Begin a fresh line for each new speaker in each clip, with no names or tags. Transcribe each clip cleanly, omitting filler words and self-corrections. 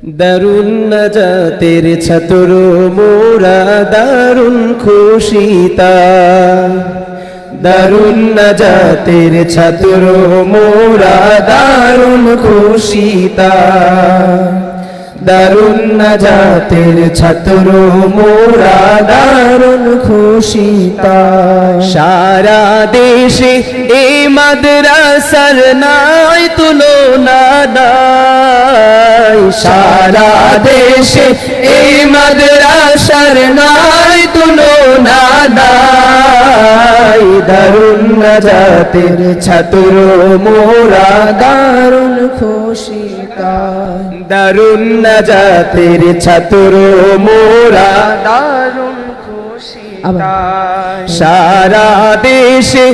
দারুন নাজাতের ছাত্র মোরা দারুন খুশিতা, দারুন নাজাতের ছাত্র মোরা দারুন খুশিতা, দারুন নাজাতের ছাত্র মোরা দারুন খুশিতা। সারা দেশে এই মাদ্রাসার নাই তুলনা নাই, সারা দেশে এই মাদ্রাসার নাই তুলনা নাই। দারুন নাজাতের ছাত্র মোরা দারুন খুশিতা, দারুন নাজাতের ছাত্র মোরা দারুন খুশিতা। সারা দেশে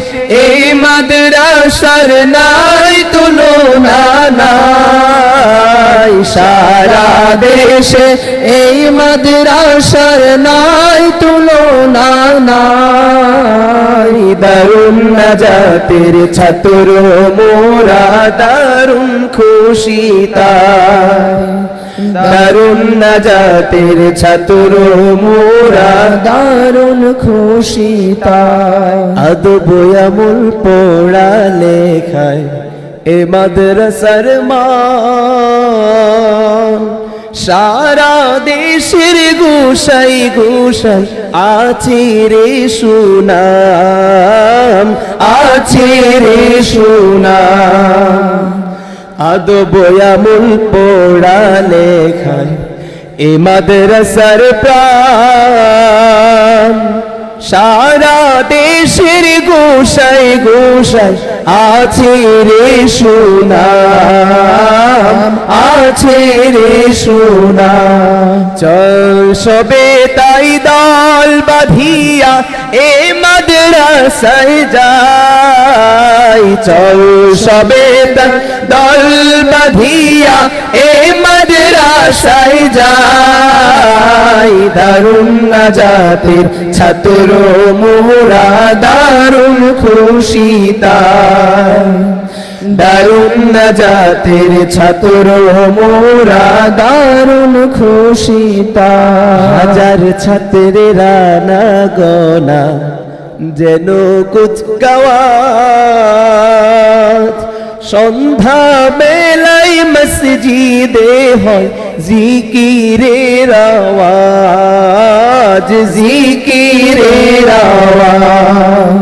এই মাদ্রাসার নাই তুলনা নাই, সারা দেশে এই মাদ্রাসার নাই তুলনা নাই। দারুন নাজাতের ছাত্র মোরা দারুন খুশিতা, দারুন নাজাতের ছাত্র মোরা দারুন খুশিতা। আদব আমল পড়া লেখায় এ মাদ্রাসার মান, সারা দেশের গোসাই গোসাই আছে রে সুনাম, আছে রে সুনাম। আদব আমল পড়া লেখায় এ মাদ্রাসার প্রাণ, সারা দেশের গোসাই গোসাই আছে রে সুনাম, আছে রে সুনাম। চল সবে তাই দল বাঁধিয়া এ মাদ্রাসায় যাই, চল সবে তাই দল বাঁধিয়া এ মাদ্রাসায় যাই। দারুন নাজাতের ছাত্র মোরা দারুন খুশিতা, দারুন নাজাতের ছাত্র মোরা দারুন খুশিতা। হাজার ছাত্রেরা না গোনা যেন কুচকাওয়াজ, সন্ধ্যা বেলাই মসজিদে হয় জিকিরের আওয়াজ, জিকিরের আওয়াজ।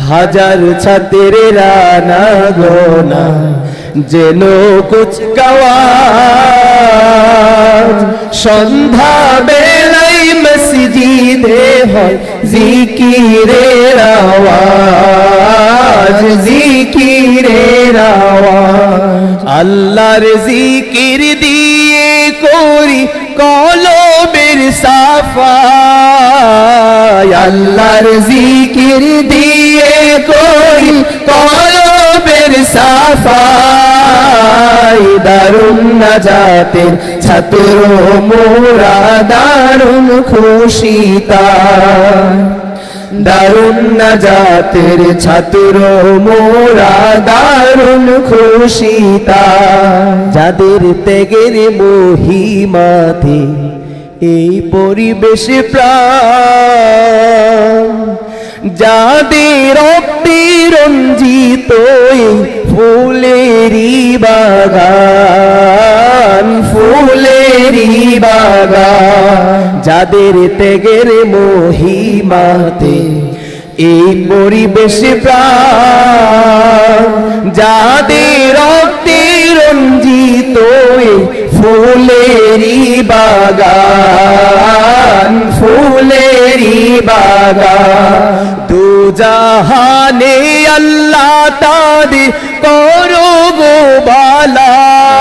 হাজার ছাত্রেরা না গোনা যেন কুচকাওয়াজ, সন্ধ্যা বেলাই মসজিদে হয় জিকিরের আওয়াজ, জিকিরের আওয়াজ। আল্লাহর জিকির দিয়ে করি কলবের সাফাই, আল্লাহর জিকির দিয়ে করি কলবের সাফাই। দারুন নাজাতের ছাত্র মোরা দারুন খুশিতা, দারুন নাজাতের ছাত্র মোরা দারুন খুশিতা। যাদের ত্যাগের মহিমাতে এই পরিবেশে প্রাণ, যাদের রক্তে রঞ্জিত ফুলেরই বাগান, ফুলেরই বাগান। যাদের ত্যাগের মহিমাতে এই পরিবেশে প্রাণ, যাদের রক্তে রঞ্জিত ফুলেরই বাগান, ফুলেরই বাগান। দুজাহানে আল্লাহ তাদের করো গো বালাই,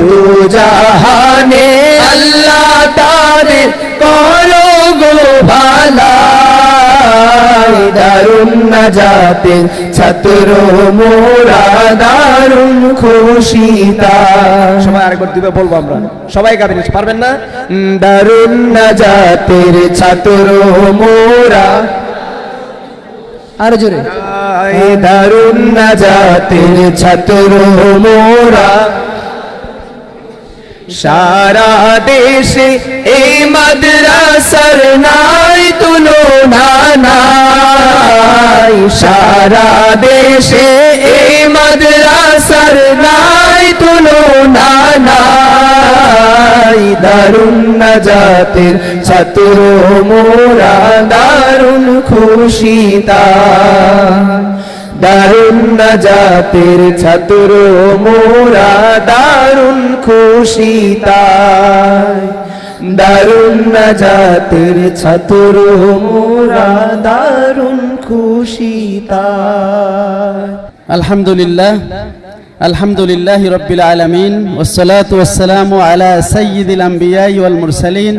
দুজাহানে আল্লাহ তাদের করো গো বালাই। দারুন নাজাতের ছাত্র মোরা দারুন খুশিতা। সবাই আরেকবার দিবে বলবো আমরা, সবাই গাবেন, পারবেন না? দারুন নাজাতের ছাত্র মোরা, আর জোরে। দারুন নাজাতের ছাত্র মোরা সারা দেশে এই মাদ্রাসার নাই তুলনা নাই, সারা দেশে এই মাদ্রাসার নাই তুলনা নাই। দারুন নাজাতের ছাত্র মোরা দারুন খুশি তাই, দারুন নাজাতের ছাত্র মোরা দারুন খুশি তাই, দারুন নাজাতের ছাত্র মোরা দারুন খুশি তাই।
আলহামদুলিল্লাহ, আলহামদুলিল্লাহ রব্বিল আলামিন, ওয়াসসালাতু ওয়াসসালামু আলা সাইয়্যিদিল আমবিয়া ওয়াল মুরসালিন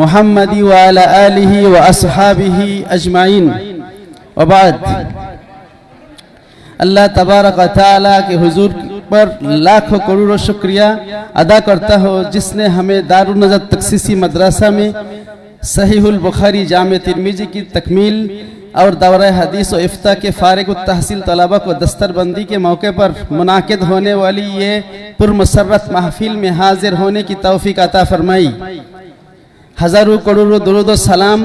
মুহাম্মাদি ওয়া আলা আলিহি ওয়া আসহাবিহি আজমাইন। ওয়া বাদ, अल्लाह तबारक व तआला के हुजूर पर लाखों करोड़ों शुक्रिया अदा करता हो जिसने हमें दारुन नजत तखसीसी मदरसा में सहीहुल बुखारी जामे तिरमिजी की तकमील और दौरा हदीस और इफ्ता के फारिग तहसील तलबा को दस्तरबंदी के मौके पर मुनाकिद होने वाली ये पुरमसरत महफिल में हाजिर होने की तौफीक अता फरमाई। हज़ारों करोड़ों दुरूद व सलाम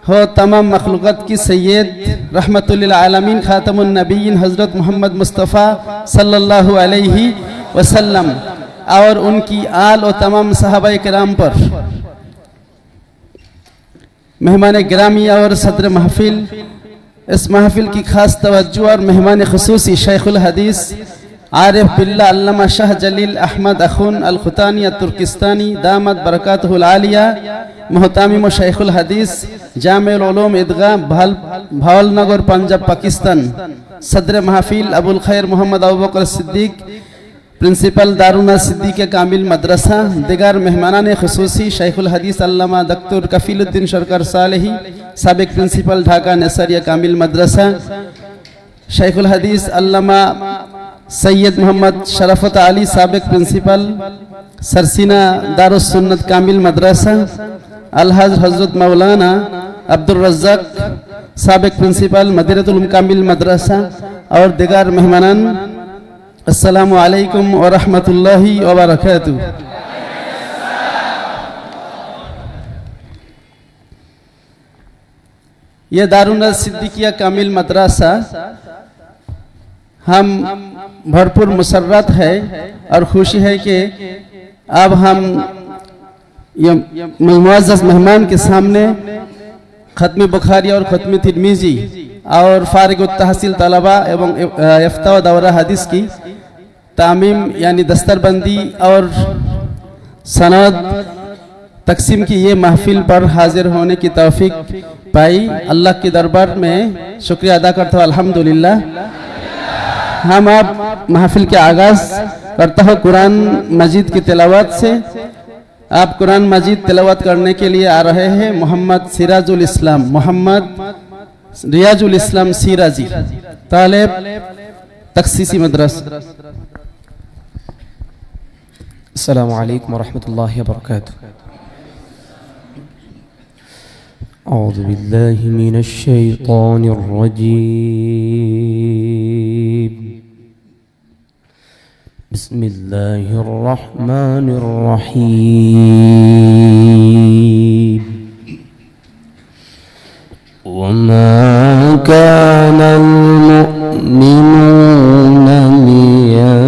हो तमाम मखलूक़ात की सैयद रहमतुल्लिल आलमीन खातमुन नबीयीन हज़रत मोहम्मद मुस्तफ़ा सल्लल्लाहु अलैहि वसल्लम और उनकी आल और तमाम सहाबाए किराम पर। मेहमान गिरामी और सदर महफिल, इस महफिल की खास तवज्जो और मेहमान खुसूसी शेखुल हदीस आरिफ बिल्ला अल्लामा शाह जलील अहमद अखुन अल खुतानी तुर्किस्तानी दामद बरकातुहुल आलिया मोहतामिम शेखुल हदीस जामे उलूम ईदगाह भावलनगर पंजाब पाकिस्तान। सदर महफिल अबुल खैर मोहम्मद अबू बकर सिद्दीक प्रिंसिपल दारुना सिद्दीक कामिल मदरसा, दिगार मेहमानान खुसूसी शेखुल हदीस अल्लामा दक्तुर कफीलुद्दीन शरकर सालेही साबिक प्रिंसिपल ढाका नेसरिया कामिल मदरसा, शेखुल हदीस अल्लामा सैयद मोहम्मद शरफत अली साबिक प्रिंसिपल सरसीना दारुस सुन्नत कामिल मदरसा, अलहज हजरत मौलाना अब्दुल रज़्ज़ाक साबिक प्रिंसिपल मदीनतुल कामिल मदरसा और दिगार मेहमानान, अस्सलामु अलैकुम व रहमतुल्लाहि व बरकातुहू। ये दारुन सिद्दीकिया कामिल मदरसा हम भरपूर मुसर्रत है और खुशी है कि अब हम मुअज़्ज़ज़ मेहमान के सामने ख़त्म बुखारी और ख़त्म तिरमिजी और फारिग तहसील तलबा एवं इफ्ता व दौरा हदीस की तामीम यानी दस्तरबंदी और सनद तकसीम की ये महफिल पर हाजिर होने की तौफीक पाई। अल्लाह के दरबार में शुक्रिया अदा करता हूँ अल्हम्दुलिल्लाह। हम अब महफिल के आगाज़ करता हूँ कुरान मजीद की तिलावत से। आप कुरान मजीद तिलावत करने के लिए आ रहे हैं मोहम्मद सिराजुल इस्लाम, मोहम्मद रियाजुल इस्लाम सिराजी, तालिब तखसीसी मदरसा।
अस्सलामु अलैकुम व रहमतुल्लाहि व बरकातुहू। औज़ु बिल्लाहि मिनश शैतानिर रजीम। बिस्मिल्लाहिर रहमानिर रहीम। वमा कानल मुअमिनूना लियंफिरू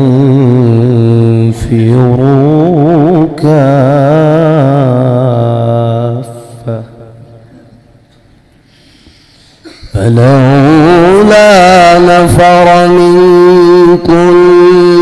काफ़्फ़ा फलौला नफर मिन कुल्ल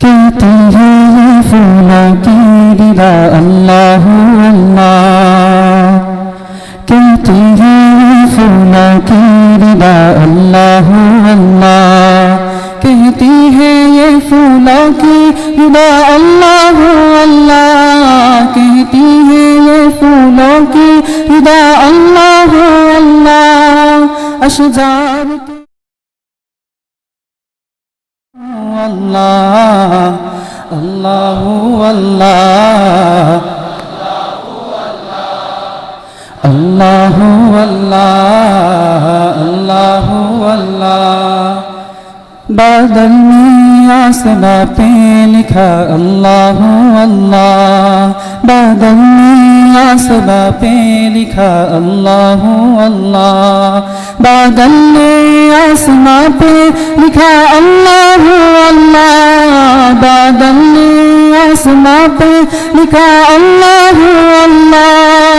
कहती है ये फूलों की रिदा अल्लाह अल्लाह, कहती है ये फूलों की रिदा अल्लाह अल्लाह, कहती है ये फूलों की रिदा अल्लाह अल्लाह, कहती है ये फूलों की रिदा अल्लाह अल्लाह, अशजार अल्लाह अल्लाह अल्लाह अल्लाह अल्लाह अल्लाह, बादल में आसमां पे लिखा अल्लाह अल्लाह, बादल में आसमां पे लिखा अल्लाह अल्लाह, बादल में आसमां पे लिखा अल्लाह अल्लाह, बादल में आसमां पे लिखा अल्लाह अल्लाह,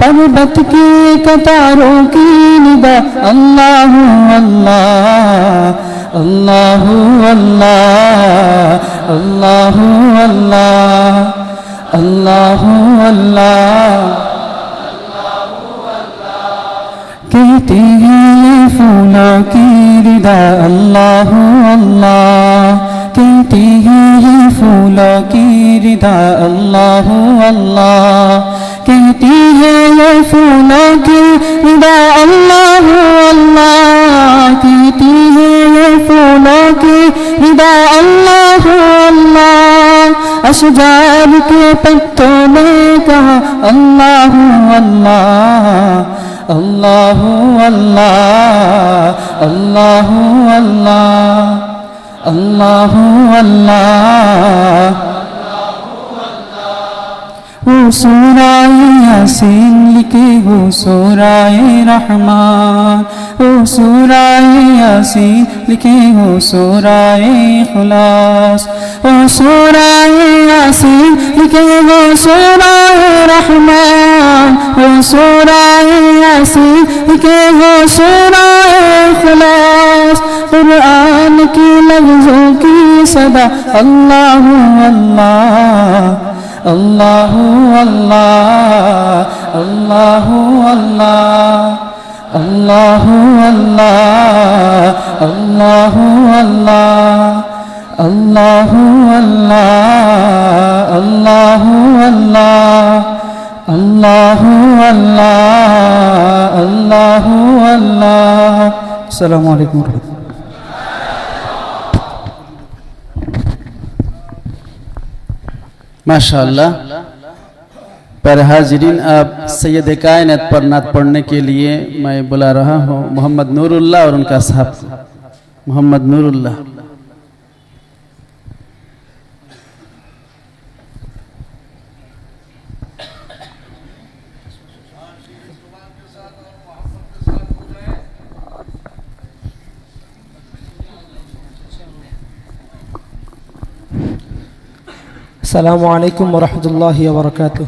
पर्वत की कतारों की निदा अल्लाह अल्लाह अल्लाह अल्लाह अल्लाह अल्लाह अल्लाह अल्लाह, कहती है ये फूलों की रिदा अल्लाह अल्लाह, कहती है ये फूलों की रिदा अल्लाह अल्लाह, कहती है ये फूलों की रिदा अल्लाह अल्लाह, कहती है ये फूलों की रिदा अल्लाह अल्लाह, अशजार के पत्तों ने कहा अल्लाह अल्लाह अल्लाह अल्लाह अल्लाह अल्लाह अल्लाह, वो सूराए यासीन लिखे हो सूराए रहमान, वो सूराए यासीन लिखे हो सूराए इखलास, वो सूराए यासीन लिखे हो सूराए रहमान, वो सूराए यासीन लिखे हो सूराए इखलास, कुरान की लफ्ज़ों की सदा अल्लाह अल्लाह अल्लाह अल्लाह अल्लाह अल्लाह अल्लाह अल्लाह अल्लाह अल्लाह अल्लाह अल्लाह अल्लाह अल्लाह अल्लाह। अस्सलामु अलैकुम।
माशाअल्लाह, पर हाजिरीन, अब सैयद कायनात पर नात पढ़ने के लिए मैं बुला रहा हूँ मोहम्मद नूरुल्लाह और उनका साहब मोहम्मद नूरुल्लाह।
अस्सलामु अलैकुम वरहमतुल्लाहि वबरकातुह।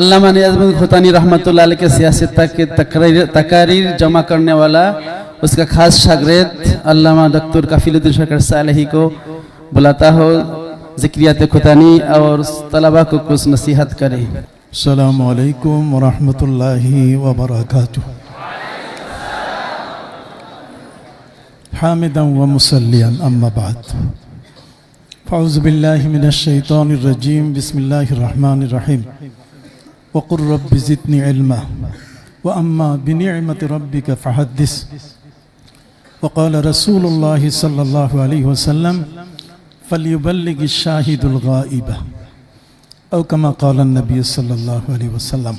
अल्लामा नियाज़ खुतानी रहमतुल्लाह अलैह के सियासत के तकारीर जमा करने वाला उसका खास शागिर्द अल्लामा डॉक्टर कफीलुद्दीन शकर सालेही को बुलाता हो ज़िक्रियात खुतानी और तलबा को कुछ नसीहत करे।
अस्सलामु अलैकुम व रहमतुल्लाहि व बरकातुहू। हामिदन व मुसल्लियन अम्मा बाद फ़अऊज़ु बिल्लाहि मिनश शैतानिर रजीम बिस्मिल्लाहिर रहमानिर रहीम वक़ुर रब्बि ज़िदनी इल्मा व अम्मा बिनिअमति रब्बिका फ़हद्दिस वक़ाल रसूलुल्लाहि सल्लल्लाहु अलैहि वसल्लम फ़लयुबल्लिगिश शाहिदुल गाइब औ कमा क़ाल नबी सल्लल्लाहु अलैहि वसल्लम।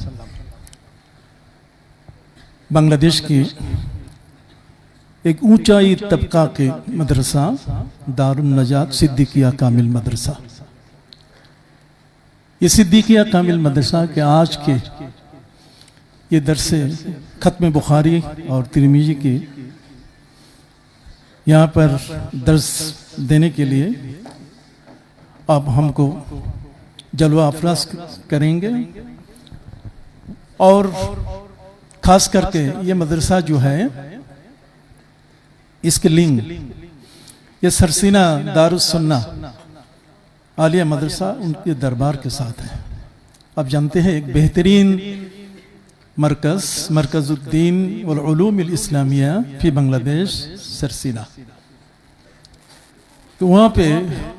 बांग्लादेश की एक ऊंचाई तबका के मदरसा दारुन नजात सिद्दीकिया कामिल मदरसा, ये सिद्दीकिया कामिल मदरसा के आज के ये दरसे ख़त्म बुखारी और तिरमिज़ी की यहाँ पर दर्स देने के लिए आप हमको जलवा अफराज करेंगे। और ख़ास करके ये मदरसा जो है इसके लिंक ये सरसीना दारुस सुन्ना आलिया मदरसा उनके दरबार के साथ है। आप जानते हैं एक बेहतरीन मरकज़ुद्दीन वल उलूम अल इस्लामिया फी बांग्लादेश सरसीना, तो वहाँ पे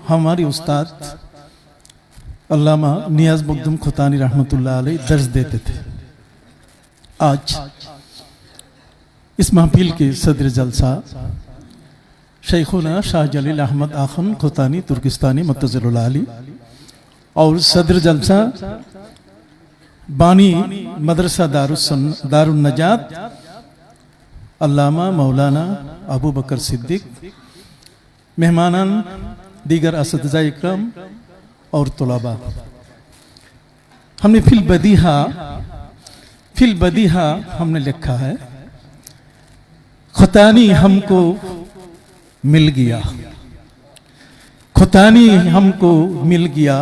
हमारी उस्ताद अल्लामा नियाज़ मखदूम खुतानी रहमतुल्लाह अलैह दर्स देते थे। आज इस महफिल के सदर जलसा शेखुना शाह जलील अहमद आखन खुतानी तुर्किस्तानी मुतज़िलुल आली और सदर जलसा बानी मदरसा दारुन नजात अल्लामा मौलाना अबू बकर सिद्दीक, मेहमानान दीगर असतिज़ा इकराम और तुलबा, हमने फिल बदीहा हमने लिखा है, खुतानी हमको मिल गया, खुतानी हमको मिल गया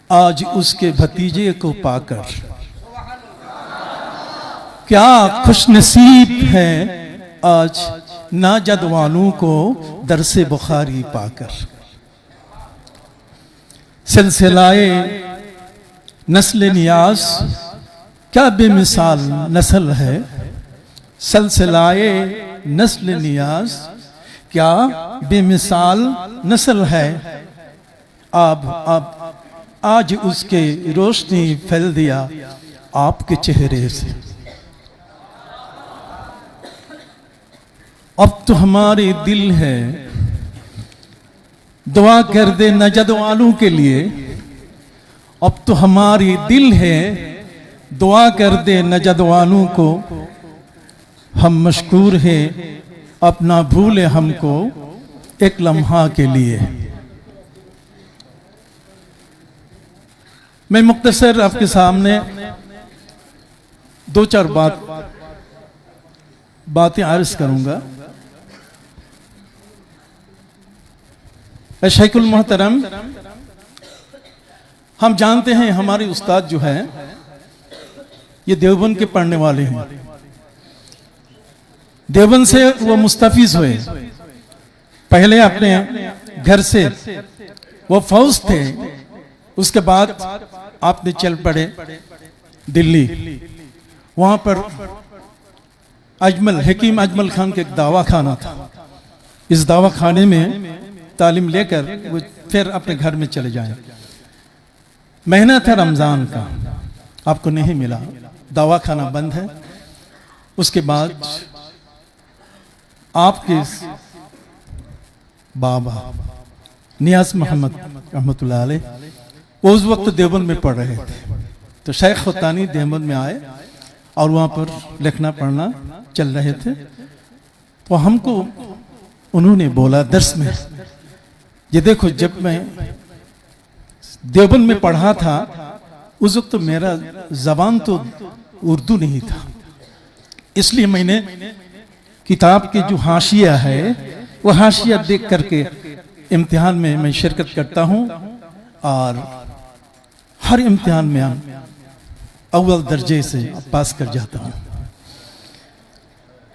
आज उसके भतीजे को पाकर, क्या खुशनसीब है आज नाजद वालों को दरसे बुखारी पाकर। सिलसिलाए नस्ल नियाज क्या बेमिसाल नस्ल है, सिलसिलाए नस्ल नियाज क्या बेमिसाल नस्ल है। अब आज उसके रोशनी फैल दिया आपके चेहरे से। अब तो हमारे दिल है दुआ कर दे नजद वालों के लिए, अब तो हमारी दिल है दुआ कर दे नजद वालों को, हम मशकूर हैं अपना भूले हमको एक लम्हा के लिए। मैं मुख्तसर आपके सामने दो चार बातें अर्ज करूंगा। शेखुल मोहतरम, हम जानते हैं हमारे उस्ताद जो है ये देवबंद के पढ़ने वाले हैं। देवबंद से वो मुस्तफिज हुए, पहले अपने घर से वो फौज थे, उसके बाद आपने चल पड़े दिल्ली। वहां पर हकीम अजमल खान के एक दावा खाना था, इस दावा खाने में तालीम लेकर वो फिर अपने घर में चले जाएं। महीना था रमजान का, आपको नहीं मिला, दावा खाना बंद है। उसके बाद आपके बाबा नियाज मोहम्मद रहमतुल्लाह अलैह वो उस वक्त देवबंद में पढ़ रहे थे, तो शेख खुतानी देवबंद में आए और वहाँ पर लिखना पढ़ना चल रहे थे। तो हमको उन्होंने बोला दर्स में, ये देखो जब मैं देवबंद में पढ़ा था उस वक्त तो मेरा जबान तो उर्दू नहीं था, इसलिए मैंने किताब की जो हाशिया है वो हाशिया देख करके इम्तिहान में मैं शिरकत करता हूँ और हर इम्तिहान में अव्वल दर्जे से पास कर जाता हूँ।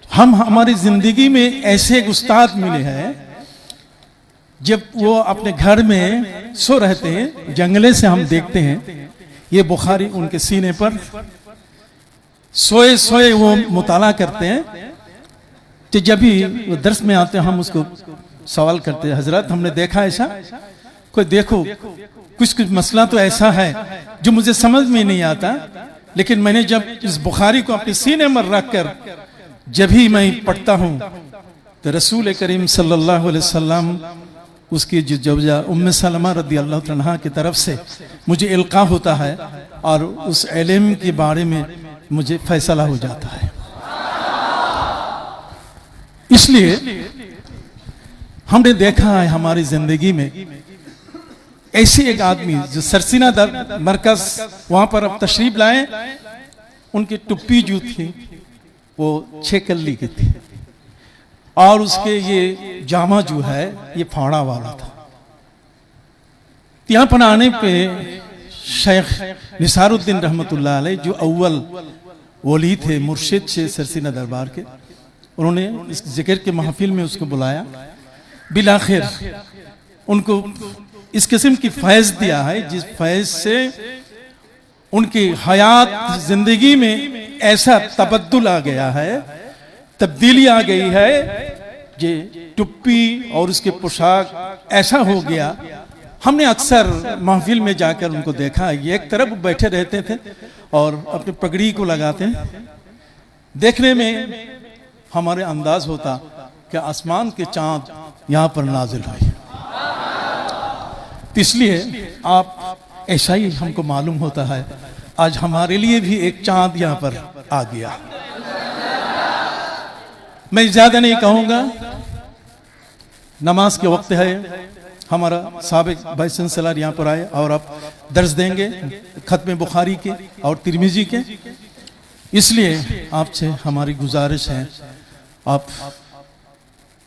हम हमारी जिंदगी में ऐसे एक उस्ताद मिले हैं, जब वो अपने घर में सो रहते हैं, जंगले से हम देखते हैं ये बुखारी उनके सीने पर सोए सोए वो मुताला करते हैं। तो जब भी वो दर्स में आते हैं हम उसको सवाल करते हैं, हजरत हमने देखा ऐसा, कोई देखो कुछ मसला तो ऐसा है जो मुझे समझ में नहीं आता, लेकिन मैंने जब इस बुखारी को अपने सीने में रख कर जब ही मैं पढ़ता हूँ तो रसूल करीम सल्लल्लाहु अलैहि वसल्लम उसकी जो जवजा उम्मे सलमा रदी अल्लाह तआला की तरफ से मुझे इल्का होता है और उस इल्म के बारे में मुझे फैसला हो जाता है। इसलिए हमने देखा है हमारी जिंदगी में ऐसे एक आदमी जो सरसीना मरकज वहां पर अब तशरीफ लाए, उनकी टुप्पी जो थी वो 6 कल्ली की थी और उसके ये जामा जो है ये फाड़ा वाला था। यहाँ पर आने पे शेख निसारुद्दीन रहमतुल्लाह अलैह जो अव्वल वली थे मुर्शिद से सरसीना दरबार के, उन्होंने इस जिक्र के महफिल में उसको बुलाया। बिलाखिर उनको इस किस्म की फैज़ दिया है जिस फैज़ से उनकी हयात जिंदगी में ऐसा तबद्दुल आ गया है, तब्दीली आ गई है कि टुप्पी और उसके पोशाक ऐसा हो गया। हमने अक्सर महफिल में जाकर उनको देखा, ये एक तरफ बैठे रहते थे और अपनी पगड़ी को लगाते, देखने में हमारे अंदाज होता कि आसमान के चांद यहाँ पर नाजिल हुए। इसलिए आप ऐसा ही हमको मालूम होता है, आज हमारे लिए भी एक चांद यहाँ पर आ गया। मैं ज्यादा नहीं कहूंगा, नमाज के वक्त है, हमारा साबिक वाइस चांसलर यहाँ पर आए और आप दर्स देंगे खत्म बुखारी के और तिरमिजी के। इसलिए आपसे हमारी गुजारिश है, आप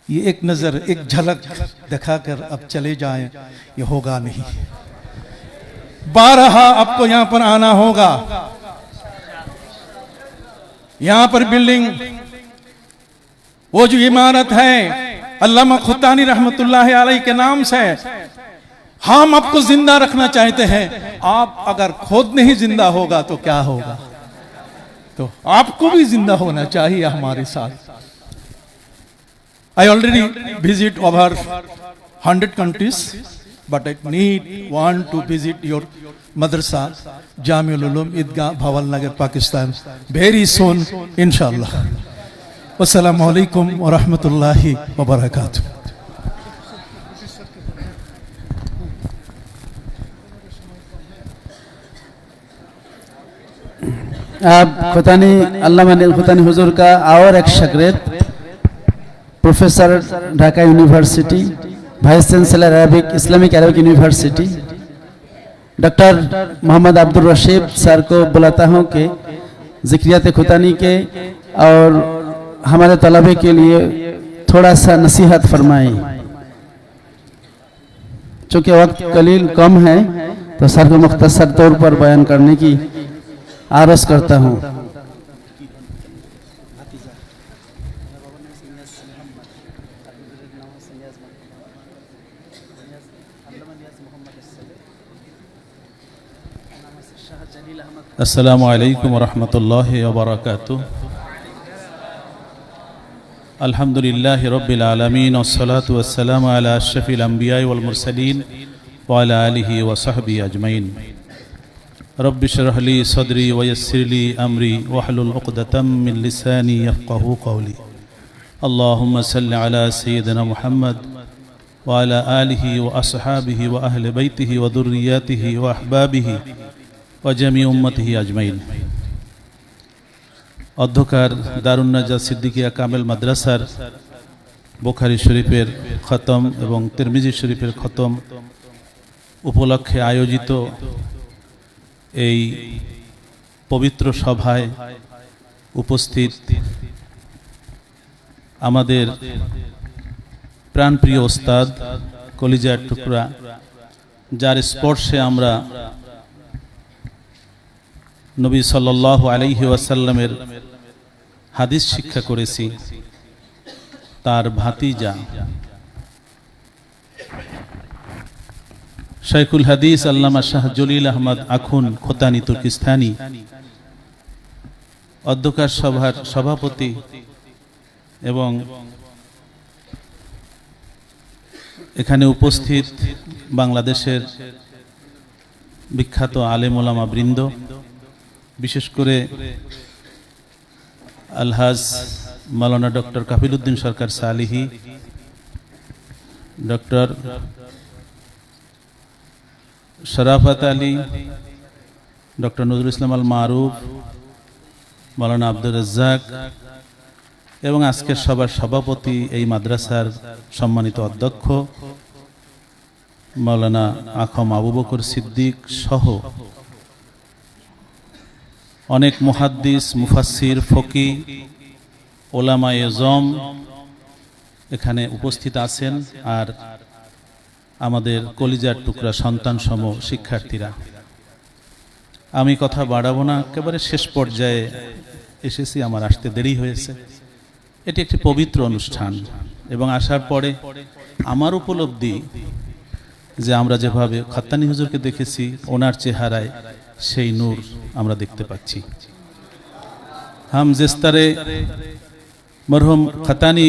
ये एक नजर, एक झलक दिखाकर अब चले जाएं, ये होगा नहीं। बारहा आपको यहाँ पर आना होगा। यहाँ पर बिल्डिंग, वो जो इमारत है अल्लामा खुतानी रहमतुल्लाह अलैह के नाम से, हम आपको जिंदा रखना चाहते हैं। आप अगर खुद नहीं जिंदा होगा तो क्या होगा? तो आपको भी जिंदा होना चाहिए हमारे साथ। I already visit over 100 countries, but I want to visit your madrasa, Jamiul Uloom Idgah, Bhavalnagar, Pakistan, very soon, inshallah. Wassalamu alaikum wa rahmatullahi wa barakatuh.
अब खुतानी अल्लामा खुतानी हुजूर का और एक शागिर्द professor Dhaka university, vice chancellor Islamic Arabic university, doctor Mohammad Abdul Rashid sir को बुलाता हूं कि ज़िक्रियात खुतानी के और हमारे तलबे के लिए थोड़ा सा नसीहत फरमाएं। चूँकि वक्त कलील कम है तो सर को मुख्तसर तौर पर बयान करने की आरज़ करता हूँ।
अस्सलामु अलैकुम वरहमतुल्लाहि वबरकातुह। अल्हम्दुलिल्लाहि रब्बिल आलमीन वस्सलातु वस्सलामु अला अशरफिल अंबिया वल मुरसलीन व अला आलिहि व सहबिहि अजमईन। रब्बि इश्रह ली सदरी व यस्सिर ली अमरी वहलुल उक़दतम मिन लिसानी यफ़क़हू क़ौली। अल्लाहुम्मा सल्लि अला सय्यिदिना मुहम्मद व अला आलिहि व अस्हाबिहि व अहलि बैतिहि व दुर्रिय्यतिहि व अहबाबिहि व जमी उम्मतिहि अजमईन। অধ্যকার দারুন নাজাত সিদ্দিকিয়া কামেল মাদ্রাসার বুখারী শরীফের খতম এবং তিরমিজি শরীফের খতম উপলক্ষে আয়োজিত এই পবিত্র সভায় উপস্থিত আমাদের প্রাণপ্রিয় ওস্তাদ, কলিজার টুকরা, যার স্পর্শে আমরা নবী সাল্লাল্লাহু আলাইহি ওয়াসাল্লামের হাদিস শিক্ষা করেছি, তার ভাতিজা শাইখুল হাদিস আল্লামা শাহ জলিল আহমদ আখুন খোতানি তুর্কিস্তানি, অধ্যকার সভার সভাপতি এবং এখানে উপস্থিত বাংলাদেশের বিখ্যাত আলেম ওলামা বৃন্দ, বিশেষ করে আলহাজ মাওলানা ডক্টর কাফিলউদ্দিন সরকার সালিহি, ডক্টর শরাফত আলী, ডক্টর নজরুল ইসলাম আল মারুফ, মাওলানা আব্দুর রাজ্জাক এবং আজকের সভার সভাপতি এই মাদ্রাসার সম্মানিত অধ্যক্ষ মাওলানা আখম আবু বকর সিদ্দিক সহ অনেক মুহাদ্দিস, মুফাসসির, ফকি, ওলামায়ে আযম এখানে উপস্থিত আছেন, আর আমাদের কলিজার টুকরা সন্তানসম শিক্ষার্থীরা। আমি কথা বাড়াবো না, একেবারে শেষ পর্যায়ে এসেছি, আমার আসতে দেরি হয়েছে। এটি একটি পবিত্র অনুষ্ঠান এবং আসার পরে আমার উপলব্ধি যে আমরা যেভাবে খাত্তানি হুজুরকে দেখেছি ওনার চেহারায় সেই নূর আমরা দেখতে পাচ্ছি। हम जिस तरह मरहूम खतानी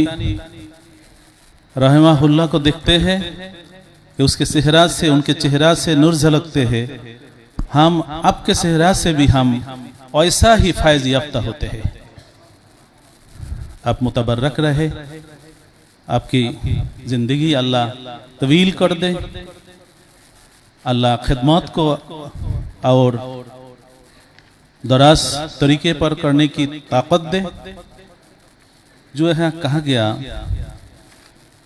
रहमाहुल्लाह को देखते हैं कि उसके चेहरा से उनके चेहरा से नूर झलकते हैं, हम आपके चेहरा से भी हम ऐसा ही फैज याफ्ता होते हैं। आप मुतबर्रक रहे, आपकी जिंदगी अल्लाह तवील कर दे, अल्लाह खिदमत को और दराज तरीके पर करने की ताकत दे। जो है कहा गया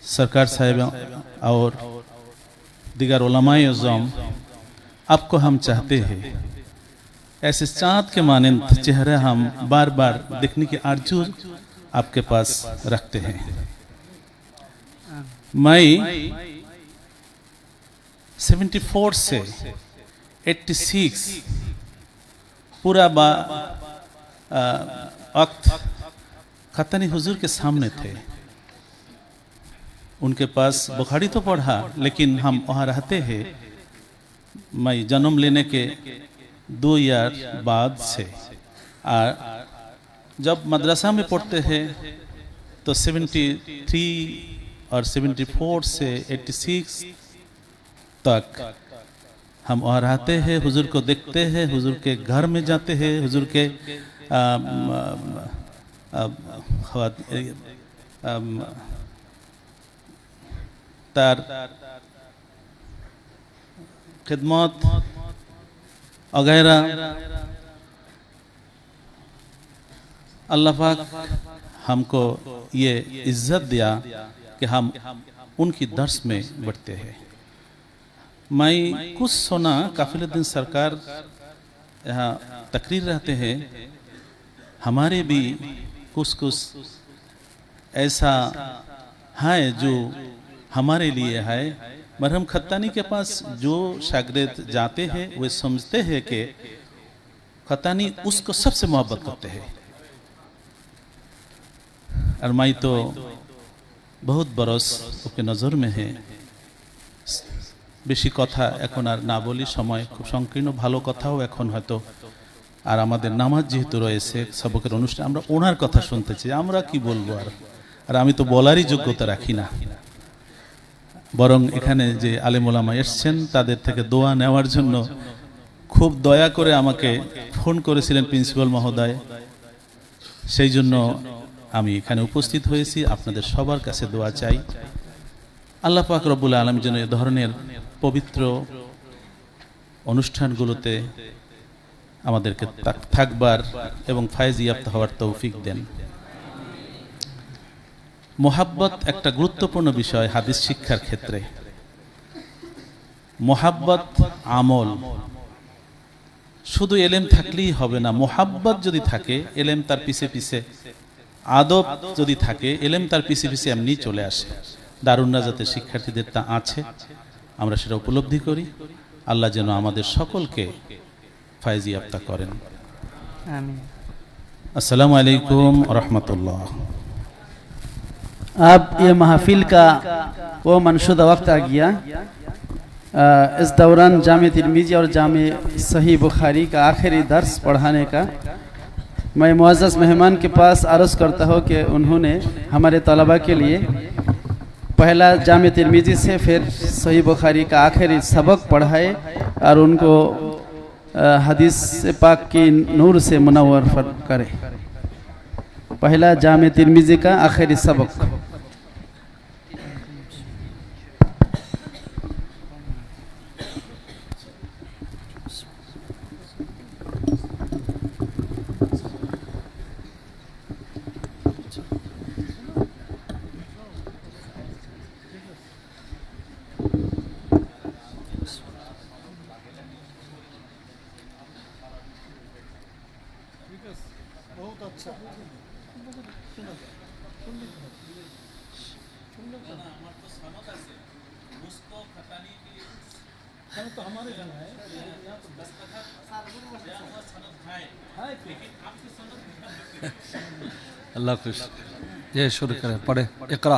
सरकार साहिब और दिगर उलमाए अज़म, आपको हम चाहते हैं ऐसे चाँद के मानंद चेहरा हम बार बार देखने की आरज़ू आपके पास रखते हैं। मैं 74 से 86 पूरा वक्त खत्तानी हुजूर के सामने थे। उनके पास बुखारी तो पढ़ा, लेकिन हम वहाँ रहते हैं। मैं जन्म लेने के 2 ईयर बाद से जब मदरसा में पढ़ते हैं तो 73 और 74 से 86 तक हम वहाँ रहते हैं, हुजूर को देखते हैं, हुजूर के घर में जाते हैं, हुजूर के तार खिदमत वगैरह अल्लाह पाक हमको ये इज्जत दिया कि हम उनकी दर्स में बढ़ते हैं। मैं कुछ सुना काफिलुद्दीन सरकार यहाँ तकरीर रहते हैं, हमारे भी कुछ ऐसा है जो हमारे लिए है। मरहम खत्तानी के पास जो शागिर्द जाते हैं वे समझते हैं कि खत्तानी उसको सबसे मोहब्बत करते हैं। और मैं तो बहुत बरस उसके नज़र में है। বেশি কথা এখন আর না বলি, সময় খুব সংকীর্ণ। ভালো কথাও এখন হয়তো আর আমাদের নামাজ যেহেতু রয়েছে, সবকের অনুষ্ঠান, আমরা ওনার কথা শুনতে চাই। আমরা কি বলবো আর আমি তো বলারই যোগ্যতা রাখি না। বরং এখানে যে আলেম ওলামা এসছেন তাদের থেকে দোয়া নেওয়ার জন্য খুব দয়া করে আমাকে ফোন করেছিলেন প্রিন্সিপাল মহোদয়। সেই জন্য আমি এখানে উপস্থিত হয়েছি। আপনাদের সবার কাছে দোয়া চাই। আল্লাহ পাক রব্বুল আলামিন যেন এ ধরনের পবিত্র অনুষ্ঠানগুলোতে আমাদেরকে থাকবার এবং ফায়েজিয়াপ্ত হওয়ার তৌফিক দেন। মোহাব্বত একটা গুরুত্বপূর্ণ বিষয় হাদিস শিক্ষার ক্ষেত্রে। মোহাব্বত আমল, শুধু এলেম থাকলেই হবে না। মোহাব্বত যদি থাকে, এলেম তার পিছে পিছে, আদব যদি থাকে, এলেম তার পিছে পিছে এমনি চলে আসে। দারুন নাজাতের শিক্ষার্থীদের তা আছে, আমরা সেটা উপলব্ধি করি। আল্লাহ যেন আমাদের সকলকে ফায়েজিয়াপ্তা করেন।
आमीन।
अस्सलामु अलैकुम व रहमतुल्लाह।
अब ये महफिल का वो मनशुदा वक्त आ गया। इस दौरान जामे तिरमिज़ी और जामे सही बुखारी का आखिरी दर्स पढ़ाने का मैं मुअज़्ज़ज़ मेहमान के पास अर्ज़ करता हूँ कि उन्होंने हमारे तलबा के लिए पहला जामे तिरमिज़ी से फिर सही बुखारी का आखिरी सबक पढ़ाए और उनको हदीस पाक की नूर से मुनव्वर करे। पहला जामे तिरमिज़ी का आखिरी सबक।
अल्लाह खुश। ये शुरू करें, पढ़े इकरा।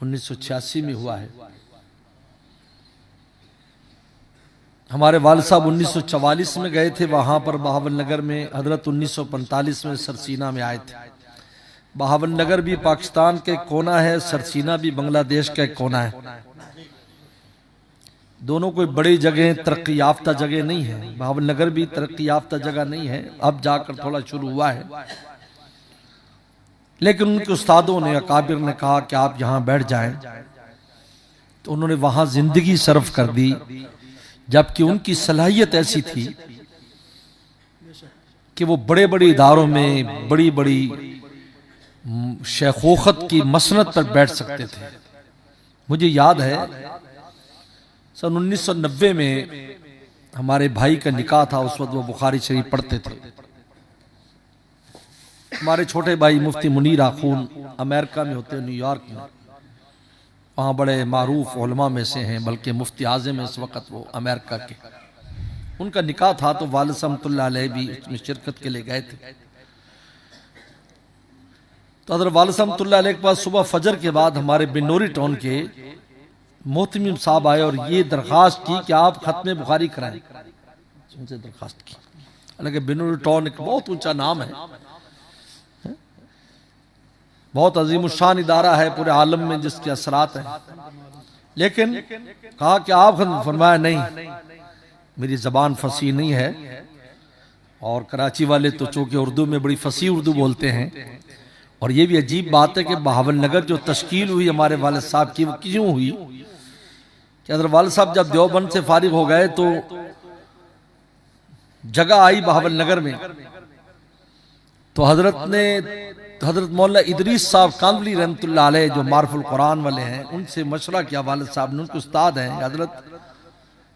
1986 में हुआ है। हमारे वालिद साहब 1944 में गए थे वहाँ पर बहावल नगर में। हजरत 1945 में सरसीना में आए थे। बहावल नगर भी पाकिस्तान का एक कोना है, सरसीना भी बांग्लादेश का एक कोना है। दोनों कोई बड़ी जगह, तरक्की याफ्ता जगह नहीं है। बहावल नगर भी तरक्की याफ्ता जगह नहीं है, अब जाकर थोड़ा शुरू हुआ है। लेकिन उनके उस्तादों ने, अकाबिर ने कहा कि आप यहाँ बैठ जाएं, तो उन्होंने वहाँ जिंदगी सर्फ कर दी। जबकि उनकी सलाहियत ऐसी थी कि वो बड़े बड़े इदारों में बड़ी बड़ी शेखोखत की मसनद पर बैठ सकते थे। मुझे याद है सन 1990 में हमारे भाई का निकाह था। उस वक्त वो बुखारी शरीफ पढ़ते थे। हमारे छोटे भाई मुफ्ती मुनीर आखून अमेरिका में होते हैं, न्यूयॉर्क में, वहाँ बड़े मारूफ उलमा में से हैं, बल्कि मुफ्ती आज़म है इस वक्त वो अमेरिका के। उनका निकाह था तो वालिद रहमतुल्लाह अलैह भी उसमें शिरकत के लिए गए थे। तो हज़रत वालिद रहमतुल्लाह अलैह के पास सुबह फजर के बाद हमारे बिनोरी टाउन के मोहतमिम साहब आए और ये दरख्वास्त की कि आप खत्म बुखारी कराएं। उनसे दरख्वास्त की। हालांकि बिनोरी टाउन एक बहुत ऊंचा नाम है, बहुत अजीम शान इदारा है पूरे आलम में जिसके असरात हैं। लेकिन कहा कि आप फरमाया नहीं, मेरी जबान फसी नहीं है। और कराची वाले तो चूंकि उर्दू में बड़ी फसी उर्दू बोलते हैं। और ये भी अजीब बात है कि बहावल नगर जो तश्कील हुई हमारे वालिद साहब की, वो क्यों हुई कि हज़रत वालिद साहब जब देवबंद से फारिग हो गए तो जगह आई बहावल नगर में। तो हजरत मौलाना इदरीस साहब कांदवली रहमतुल्लाह अलैह जो मारफुल कुरान वाले हैं, उनसे मशवरा किया वालिद साहब ने। उनके उस्ताद हैं, हजरत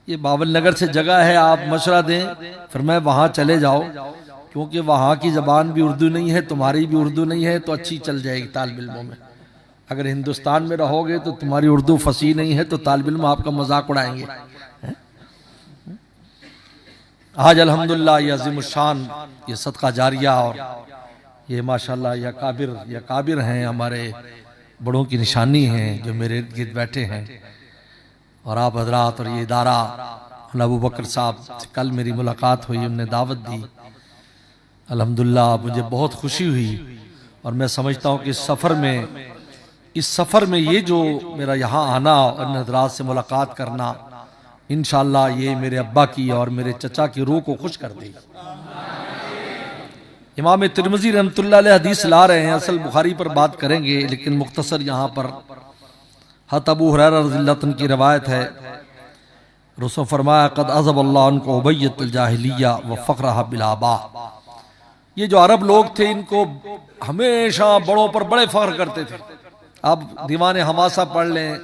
ये बहावल नगर से जगह है, आप मशवरा दें। फिर मैं वहाँ चले जाओ, क्योंकि वहाँ की जबान भी उर्दू नहीं है, तुम्हारी भी उर्दू नहीं है, तो अच्छी चल जाएगी तालिब इल्मों में। अगर हिंदुस्तान में रहोगे तो तुम्हारी उर्दू फसी नहीं है, तो तालिब इल्म आपका मजाक उड़ाएंगे। आज अल्हम्दुलिल्लाह ये अजीम शान, ये सदका जारिया और ये माशाल्लाह ये काबिर हैं, हमारे बड़ों की निशानी हैं जो मेरे इर्द गिर्द बैठे हैं। और आप हजरात और ये इदारा, अबू बकर साहब से कल मेरी मुलाकात हुई, उनने दावत दी। अल्हम्दुलिल्लाह मुझे बहुत खुशी हुई। और मैं समझता हूँ कि इस सफ़र में ये जो मेरा यहाँ आना और इन हजरात से मुलाकात करना, इंशाअल्लाह ये मेरे अब्बा की और मेरे चचा की रूह को खुश कर देगी। इमाम तिरमिज़ी रहमतुल्लाह अलैह हदीस ला रहे हैं, असल बुखारी पर बात करेंगे, लेकिन मुख्तसर यहाँ पर हज़रत अबू हुरैरा रज़ियल्लाहु अन्हु की रवायत है। रसूल फरमाया क़द अज़हबल्लाहु अन्कुम उबय्यतुल जाहिलिय्या व फ़ख्रहा बिल आबा। ये जो अरब लोग थे, इनको हमेशा बड़ों पर बड़े फख्र करते थे। अब दीवाने हमासा पढ़ लें,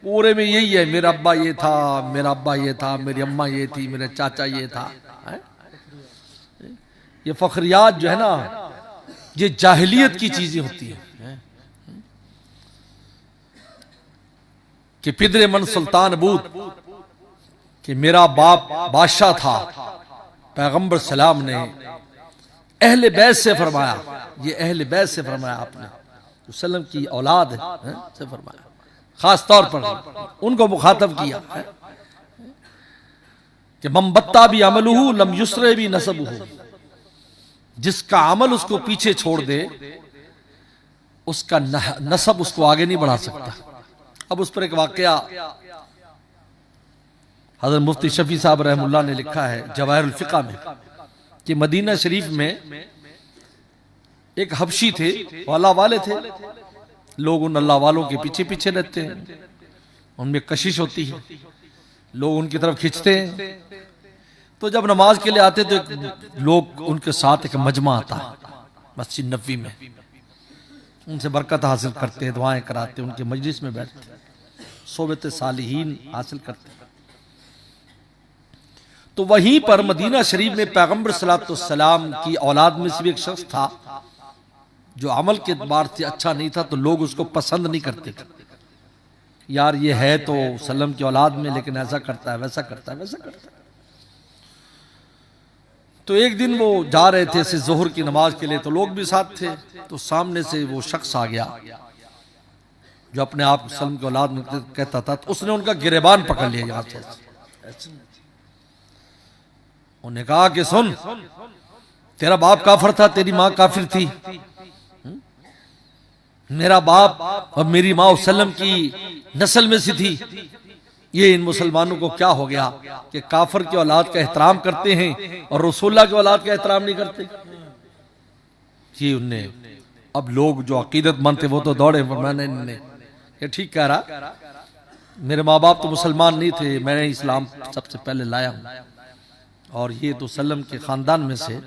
पूरे में यही है, मेरा अब्बा ये था, मेरा अब्बा ये था, मेरी अम्मा ये थी, मेरा चाचा ये था। ये फखरियात जो है ना, ये जाहिलियत की चीजें होती है कि पिदरे मन सुल्तान बूत, कि मेरा बाप बादशाह था। पैगंबर सलाम ने अहले बैत से फरमाया, ये अहले बैत से फरमाया आपने, सल्लम की औलाद है से फरमाया, खास तौर पर उनको मुखातब किया कि ममबत्ता भी अमलुहु लम युसरे भी नसबुहु। जिसका अमल उसको पीछे छोड़ दे, उसका नसब उसको आगे नहीं बढ़ा सकता। अब उस पर एक वाकया हज़रत मुफ्ती शफी साहब रहमुल्लाह ने लिखा है जवाहिरुल फ़िक़ह में कि मदीना शरीफ में एक हबशी थे, वो अल्लाह वाले थे। लोग उन अल्लाह वालों के पीछे पीछे रहते हैं, उनमें कशिश होती है, लोग उनकी तरफ खींचते हैं। तो जब नमाज के लिए आते तो लोग उनके साथ एक मजमा आता है मस्जिद नबवी में, उनसे बरकत हासिल करते हैं, दुआएं कराते हैं, उनके मजलिस में बैठते हैं, सोबत सालिहीन हासिल करते हैं। तो वहीं पर मदीना शरीफ में पैगंबर सल्लल्लाहु अलैहि वसल्लम की औलाद में से भी एक शख्स था जो अमल के एतबार से अच्छा नहीं था, तो लोग उसको पसंद नहीं करते थे। यार ये है तो सल्लम की औलाद में, लेकिन ऐसा करता है, वैसा करता है, वैसा करता है। तो एक दिन वो जा रहे थे ऐसे जोहर की नमाज के लिए, तो लोग भी साथ थे। तो सामने से वो शख्स आ गया जो अपने आप को सल्म की औलाद में कहता था, तो उसने उनका गिरेबान पकड़ लिया यहाँ से। उन्हें कहा कि सुन, तेरा बाप काफिर था, तेरी माँ काफिर थी, मेरा बाप और मेरी माँ सल्लम की नस्ल में से थी, ये इन मुसलमानों को क्या हो गया कि काफिर की औलाद का एहतराम करते हैं और रसूलुल्लाह की औलाद का एहतराम नहीं करते। ये उनने, अब लोग जो अकीदतमंद थे वो तो दौड़े, मैंने ये ठीक कह रहा, मेरे माँ बाप तो मुसलमान नहीं थे, मैंने इस्लाम सबसे पहले लाया हूं, और ये तो सल्लम के खानदान में से।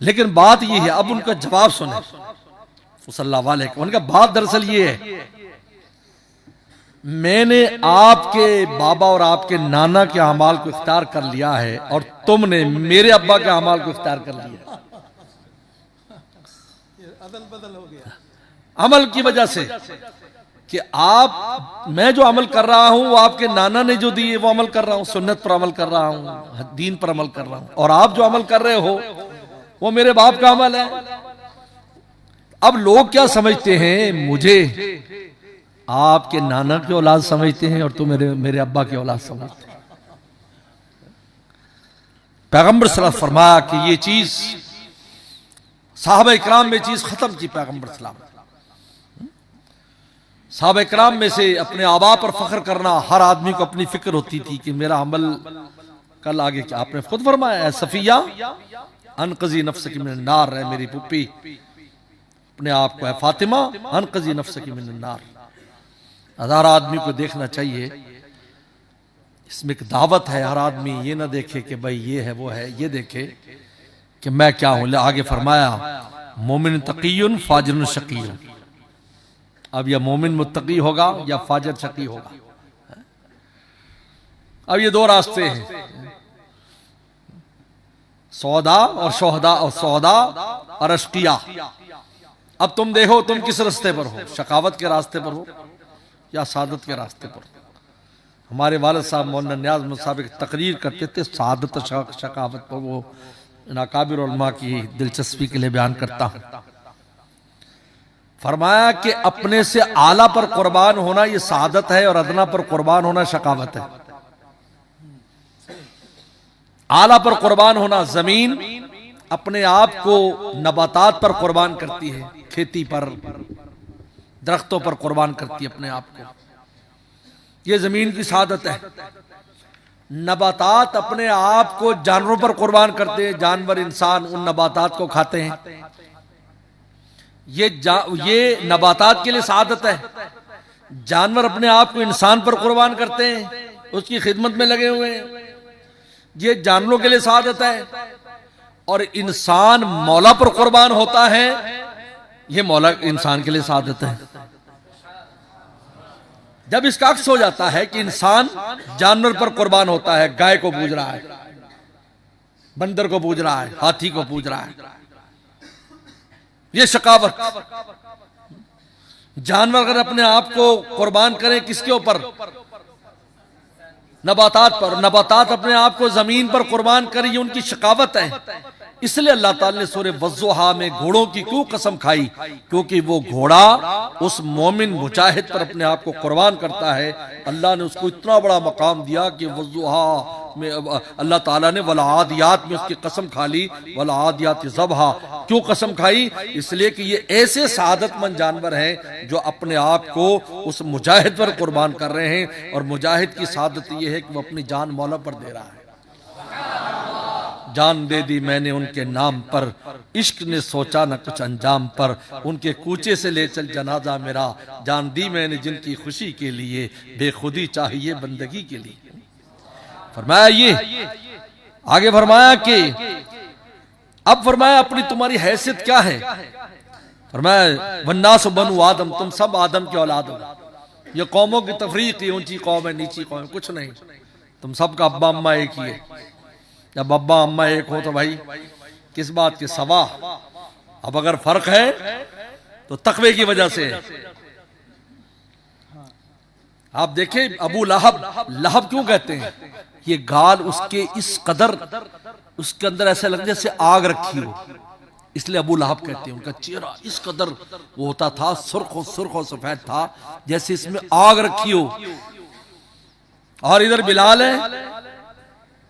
लेकिन बात ये है, अब उनका जवाब सुने सल्लल्लाहु अलैहि वसल्लम। उनका बात दरअसल ये है, मैंने आपके बाबा और आपके नाना के अमाल को इख्तियार कर लिया है और तुमने मेरे अब्बा के अमाल को इख्तियार कर लिया। अदल बदल हो गया अमल की वजह से कि आप, मैं जो अमल कर रहा हूं वो आपके नाना ने जो दी है वो अमल कर रहा हूं, सुन्नत पर अमल कर रहा हूं, दीन पर अमल कर रहा हूं, और आप जो अमल कर रहे हो वो मेरे बाप का अमल है। अब लोग क्या समझते हैं, मुझे आपके नाना की औलाद समझते हैं और तुम मेरे अब्बा की औलाद समझते हैं। पैगंबर सल्लल्लाहु अलैहि वसल्लम फरमाया कि ये चीज साहबा इकराम में चीज खत्म की। पैगंबर सल्लल्लाहु अलैहि वसल्लम, साहबा इकराम में से अपने आबा पर फख्र करना हर आदमी को अपनी फिक्र होती थी कि मेरा अमल कल आगे क्या। आपने खुद फरमाया, सफिया अनकजी नफ्स की मिनन नार है, मेरी पुप्पी अपने आप को है फातिमा अनकजी नफ्स की मिनन नार। हर आदमी को देखना चाहिए, इसमें एक दावत है। हर आदमी ये ना देखे कि भाई ये है वो है, ये देखे कि मैं क्या हूं। आगे फरमाया, मोमिन तकीयुन फाजिरुन शकीयुन। अब या मोमिन मुत्तकी होगा या फाजिर शकी होगा। अब ये दो रास्ते हैं, सौदा और शोहदा, और सौदा और अशकिया। अब तुम देखो तुम किस रास्ते पर हो, शकावत के रास्ते पर हो या सादत के रास्ते पर। हमारे वालिद साहब मौलाना नियाज अहमद साहब एक तकरीर करते थे सादत शकावत पर, वो नाकाबिर उलमा की दिलचस्पी के लिए बयान करता हूं। फरमाया कि अपने से आला पर कुर्बान होना ये सादत है और अदना पर कुर्बान होना शकावत है। आला पर कुर्बान होना, जमीन अपने आप को नबातात पर कुर्बान करती है, खेती पर, दरख्तों पर कुर्बान करती है अपने आप को, ये जमीन की सादत है। नबातात अपने आप को जानवरों पर कुर्बान करते हैं, जानवर इंसान उन नबातात को खाते हैं, ये नबातात के लिए सादत है। जानवर अपने आप को इंसान पर कुर्बान करते हैं, उसकी खिदमत में लगे हुए हैं, ये जानवरों के लिए सादत है। और इंसान मौला पर कुर्बान होता है, ये मौला इंसान के लिए सादत है। जब इसका अक्स हो जाता है कि इंसान जानवर पर कुर्बान होता है, गाय को पूज रहा है, बंदर को पूज रहा है, हाथी को पूज रहा है, ये शकावत। जानवर अगर अपने आप को कुर्बान करें किसके ऊपर, नबातात पर, नबातात अपने आप को जमीन पर कुर्बान करें, ये उनकी शकावत है। इसलिए अल्लाह ताला ने सूरह वज़्ज़ुहा में घोड़ों की क्यों कसम खाई, क्योंकि वो घोड़ा उस मोमिन मुजाहिद पर अपने आप को कुर्बान करता है। अल्लाह ने उसको इतना बड़ा मकाम दिया कि वज़्ज़ुहा में अल्लाह ताला ने वल आदियात में उसकी कसम खा ली, वल आदियात ज़बहा। क्यों कसम खाई, इसलिए कि ये ऐसे सआदतमंद जानवर हैं जो अपने आप को उस मुजाहिद पर कुर्बान कर रहे हैं। और मुजाहिद की सआदत ये है कि वो अपनी जान मौला पर दे रहा है। जान दे दी मैंने उनके नाम पर, इश्क ने सोचा न कुछ अंजाम पर, उनके कूचे से ले चल जनाजा मेरा, जान दी मैंने जिनकी खुशी के लिए, बेखुदी चाहिए बंदगी के लिए। फरमाया ये, आगे फरमाया कि अब फरमाया अपनी तुम्हारी हैसियत क्या है। फरमाया वन्नास बनु आदम, तुम सब आदम की औलाद हो। ये कौमों की तफरीक, ऊंची कौम है नीची कौम है, कुछ नहीं, तुम सबका अब्बा अम्मा एक ही है। जब अब्बा अम्मा एक हो तो भाई किस बात के सवा। अब अगर फर्क है तो तकवे की वजह से है। आप देखें अबू लहब, लहब क्यों कहते हैं, ये गाल उसके इस कदर, उसके अंदर ऐसा लगता जैसे आग रखी हो, इसलिए अबू लहब कहते हैं उनका चेहरा इस कदर वो होता था, सुर्ख और सफेद था जैसे इसमें आग रखी हो। और इधर बिलाल है,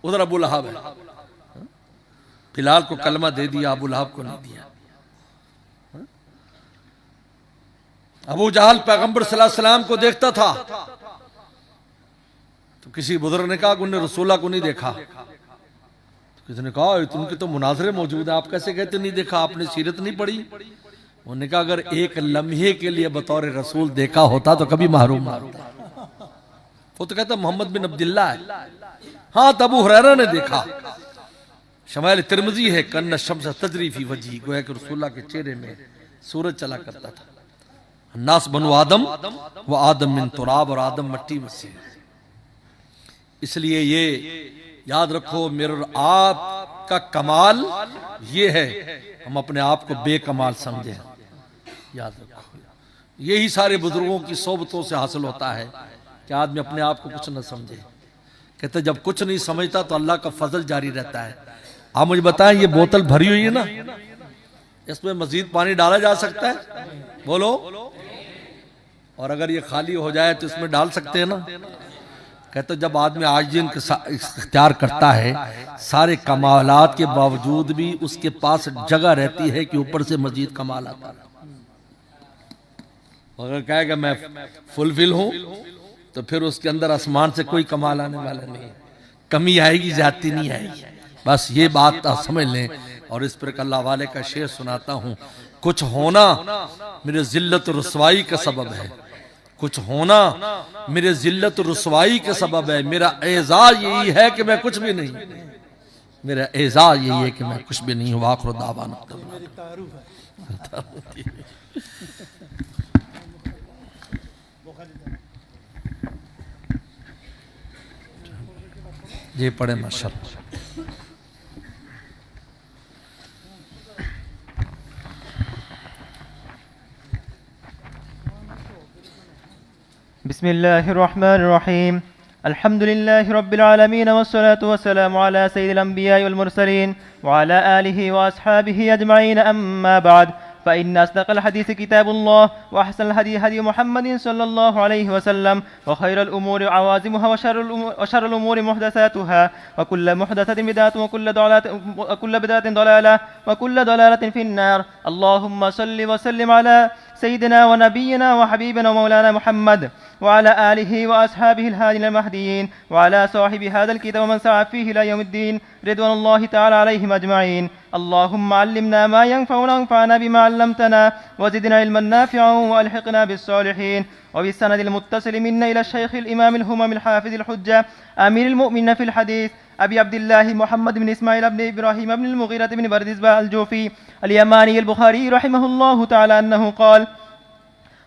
उधर अबू लहब है। बिलाल को कलमा दे दिया, अबू लहब को नहीं दिया। अबू जहल पैगंबर सल्लल्लाहु अलैहि वसल्लम को देखता था तो किसी बुजुर्ग ने कहा उन्होंने रसूला को नहीं देखा। तो किसी ने कहा उनके तो मुनाजरे मौजूद है, आप कैसे कहते नहीं देखा, आपने सीरत नहीं पढ़ी? उन्होंने कहा अगर एक लम्हे के लिए बतौर रसूल देखा होता तो कभी महरूम ना होता। वो तो कहता मोहम्मद बिन अब्दुल्लाह है। हाँ, तब अबू हुरैरा ने देखा। शमाइल तिरमिजी है, कन्न शम्स तजरी फी वजही, गोया कि रसूलुल्लाह के चेहरे में सूरज चला करता था। नास बनु आदम व आदम मिन तुराब, और आदम मट्टी में से। इसलिए ये याद रखो, मेरे और आप का कमाल ये है हम अपने आप को बेकमाल समझे। याद रखो, यही सारे बुजुर्गों की सोबतों से हासिल होता है कि आदमी अपने आप को कुछ न समझे। कहते जब कुछ नहीं समझता तो अल्लाह का फजल जारी रहता है। आप मुझे बताएं, ये बोतल भरी हुई है ना, इसमें मजीद पानी डाला जा सकता है? बोलो। और अगर ये खाली हो जाए तो इसमें डाल सकते हैं ना? कहते जब आदमी आजिज़ इख्तियार करता है, सारे कमालात के बावजूद भी उसके पास जगह रहती है कि ऊपर से मजीद कमाल आता है। अगर कहेगा मैं फुलफिल हूं तो फिर उसके अंदर आसमान से कोई कमाल आने वाला नहीं है, कमी आएगी, ज्यादती नहीं आएगी। बस ये बात आप समझ लें। और इस पर अल्लाह वाले का शेर सुनाता हूं, कुछ होना मेरे जिल्लत रुसवाई का सबब है, कुछ होना मेरे जिल्लत रुसवाई के सबब है। मेरा एजाज यही है कि मैं कुछ भी नहीं, मेरा एजाज यही है कि मैं कुछ भी नहीं हूँ। आखिर दावाना ये पढ़े माशाअल्लाह।
बिस्मिल्लाहिर्रहमानिर्रहीम। अल्हम्दुलिल्लाहि रब्बिल आलमीन वस्सलातु वस्सलामु अला सय्यिदिल अंबिया'i वल मुरसलीन व अला आलिहि व अस्हाबिहि अजमईन, अम्मा बाद। फ़इन्न अस्दक़ल हदीस किताबुल्लाह व अहसनल हदी हदी मुहम्मदिन सल्लल्लाहु अलैहि वसल्लम व खैरुल उमूरि अवाज़िमुहा व शर्रुल उमूरि मुहदसातुहा व कुल्लु मुहदसतिन बिदअतुन व कुल्लु बिदअतिन दलालह व कुल्लु दलालतिन फिन्नार। अल्लाहुम्मा सल्लि व सल्लिम अला सय्यिदिना व नबिय्यिना व हबीबिना व मौलाना मुहम्मद व अला आलिहि व अस्हाबिहिल हादिल महदियीन व अला साहिबि हादल किताब व मन सआ फीहि इला यौमिद्दीन रिदवानुल्लाहि तआला अलैहिम अजमईन। अल्लाहुम्मा अल्लिमना मा यंफउना वंफअना बिमा अल्लमतना व ज़िदना इल्मन नाफ़िअन व अल्हिक़ना बिस्सालिहीन। व बिस्सनदिल मुत्तसिल मिन्ना इला शैख़िल इमामिल हुममिल हाफ़िज़िल हुज्जा अमीरुल मुमिनीन फ़िल हदीस अबी अब्दिल्लाह मुहम्मद बिन इस्माइल इब्न इब्राहीम इब्न मुग़ीरा बिन बरदिज़बा अल-जूफ़ी अल-यमानी अल-बुख़ारी रहिमहुल्लाहु तआला अन्नहु क़ाल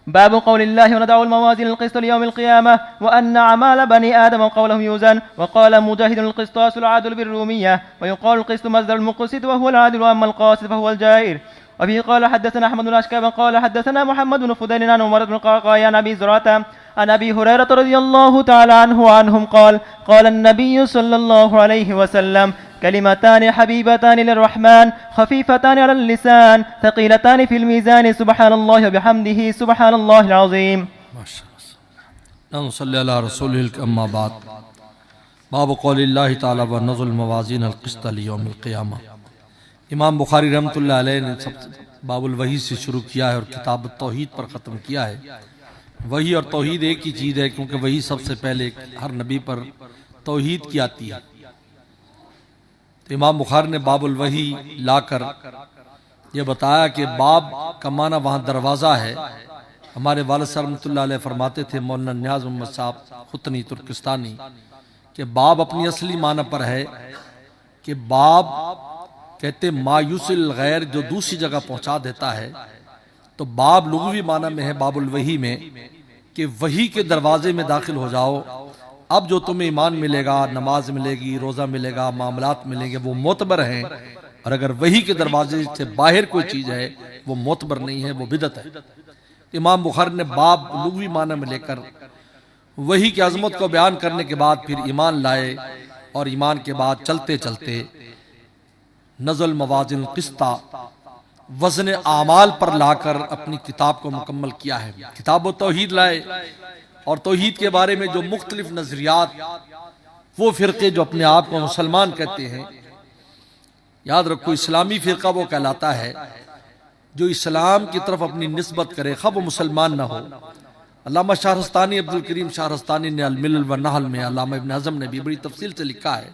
बाब क़ौलिल्लाहि व नदअुल मवाज़िनल क़िस्त लियौमिल क़ियामह व अन्ना अमाल बनी आदम क़ौलहुम युज़न व क़ाल मुजाहिदुल क़िस्तासुल आदलु बिर्रूमिय्यह व युक़ालुल क़िस्तु मस्दरुल मुक़सित व हुवल आदिलु व अम्मल क़ासित फ़हुवल जाइर। वफ़ीहि क़ाल हद्दसना अहमद बिन अशकब क़ाल हद्दसना मुहम्मद बिन फ़ुदैल अन उमर बिन क़अक़अ अन अबी ज़ुरअता अन अबी हुरैरा रज़ियल्लाहु तआला अन्हु अन्हुम क़ाल क़ाल अन्नबिय्यु सल्लल्लाहु अलैहि वसल्लम कलिमतान हबीबतान लिर्रहमान खफीफतान अलल लिसान थक़ीलतान फिल मीज़ान सुब्हानल्लाहि व बिहम्दिहि सुब्हानल्लाहिल अज़ीम।
माशाअल्लाह। सल्ली अला रसूलिल अम्मा बाद। बाब क़ौलिल्लाहि तआला व नज़ुल मवाज़िनल क़िस्त लियौमिल क़ियामह। इमाम बुखारी रहमतुल्लाह अलैह ने सब बाबुल वही से शुरू किया है और किताब तौहीद पर ख़त्म किया है। वही और तौहीद एक ही चीज़ है, क्योंकि वही सबसे पहले हर नबी पर तौहीद की आती है। तो इमाम बुखारी ने बाबुल वही लाकर यह बताया कि बाब का माना वहाँ दरवाज़ा है। हमारे वालिद साहब रहमतुल्लाह अलैह फरमाते थे, मौलाना नियाज़ मोहम्मद साहब खुतनी तुर्किस्तानी, कि बाब अपनी असली माना पर है कि बाब कहते मायूसिल गैर, जो दूसरी जगह पहुंचा देता है। तो बाब लुग़वी माना में है बाबुल वही में कि वही के दरवाजे में दाखिल हो जाओ। अब जो तुम्हें ईमान मिलेगा, नमाज मिलेगी, रोज़ा मिलेगा, मामलात मिलेंगे, वो मोतबर हैं। और अगर वही के दरवाजे से बाहर कोई चीज़ है वो मोतबर नहीं है, वो बिदत है। इमाम बुखारी ने बाब लुग़वी माना में लेकर वही की अज़मत को बयान करने के बाद फिर ईमान लाए, और ईमान के बाद चलते चलते नज़ल मवाज़िन क़िस्ता वज़न आमाल पर लाकर अपनी किताब को मुकम्मल किया है। किताब तौहीद लाए और तौहीद के बारे में जो मुख्तलिफ नजरियात, वो फिरके जो अपने आप को मुसलमान कहते हैं, याद रखो इस्लामी फिरका वो कहलाता है जो इस्लाम की तरफ अपनी निस्बत करे, खब मुसलमान ना हो। अल्लामा शाहरस्तानी, अब्दुल करीम शाहरस्तानी ने अल-मिलल व नहल में, अल्लामा इब्न हज़म ने भी बड़ी तफसील से लिखा है।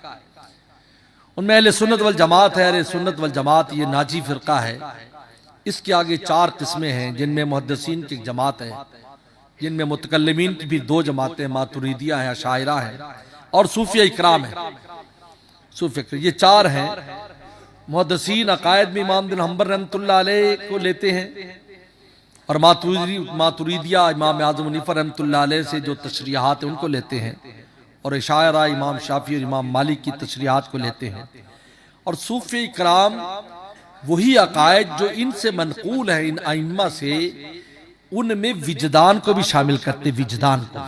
उनमें अहले सुन्नत वल जमात है। अहले सुन्नत वल जमात ये नाजी फिरका है। इसके आगे 4 किस्में हैं, जिनमें मुहद्दिसीन की जमात है, जिनमें मुतकल्लिमीन की भी 2 जमातें, मातुरीदिया है, अशाइरा है और सूफिया इकराम है। सूफी ये 4 हैं। मुहद्दिसीन अकायद में इमाम बिन हंबल रहमतुल्लाह अलैह को लेते हैं और मातुरीदिया इमाम आज़म हनीफा रहमतुल्लाह अलैह से जो तशरीहात है उनको लेते हैं, और अशाइरा इमाम शाफी और इमाम मालिक की तशरीहात को लेते हैं। और सूफी इकराम वही अकायद जो इनसे मनकूल है, इन आइम्मा से, उनमें विजदान को भी शामिल करते, विजदान को,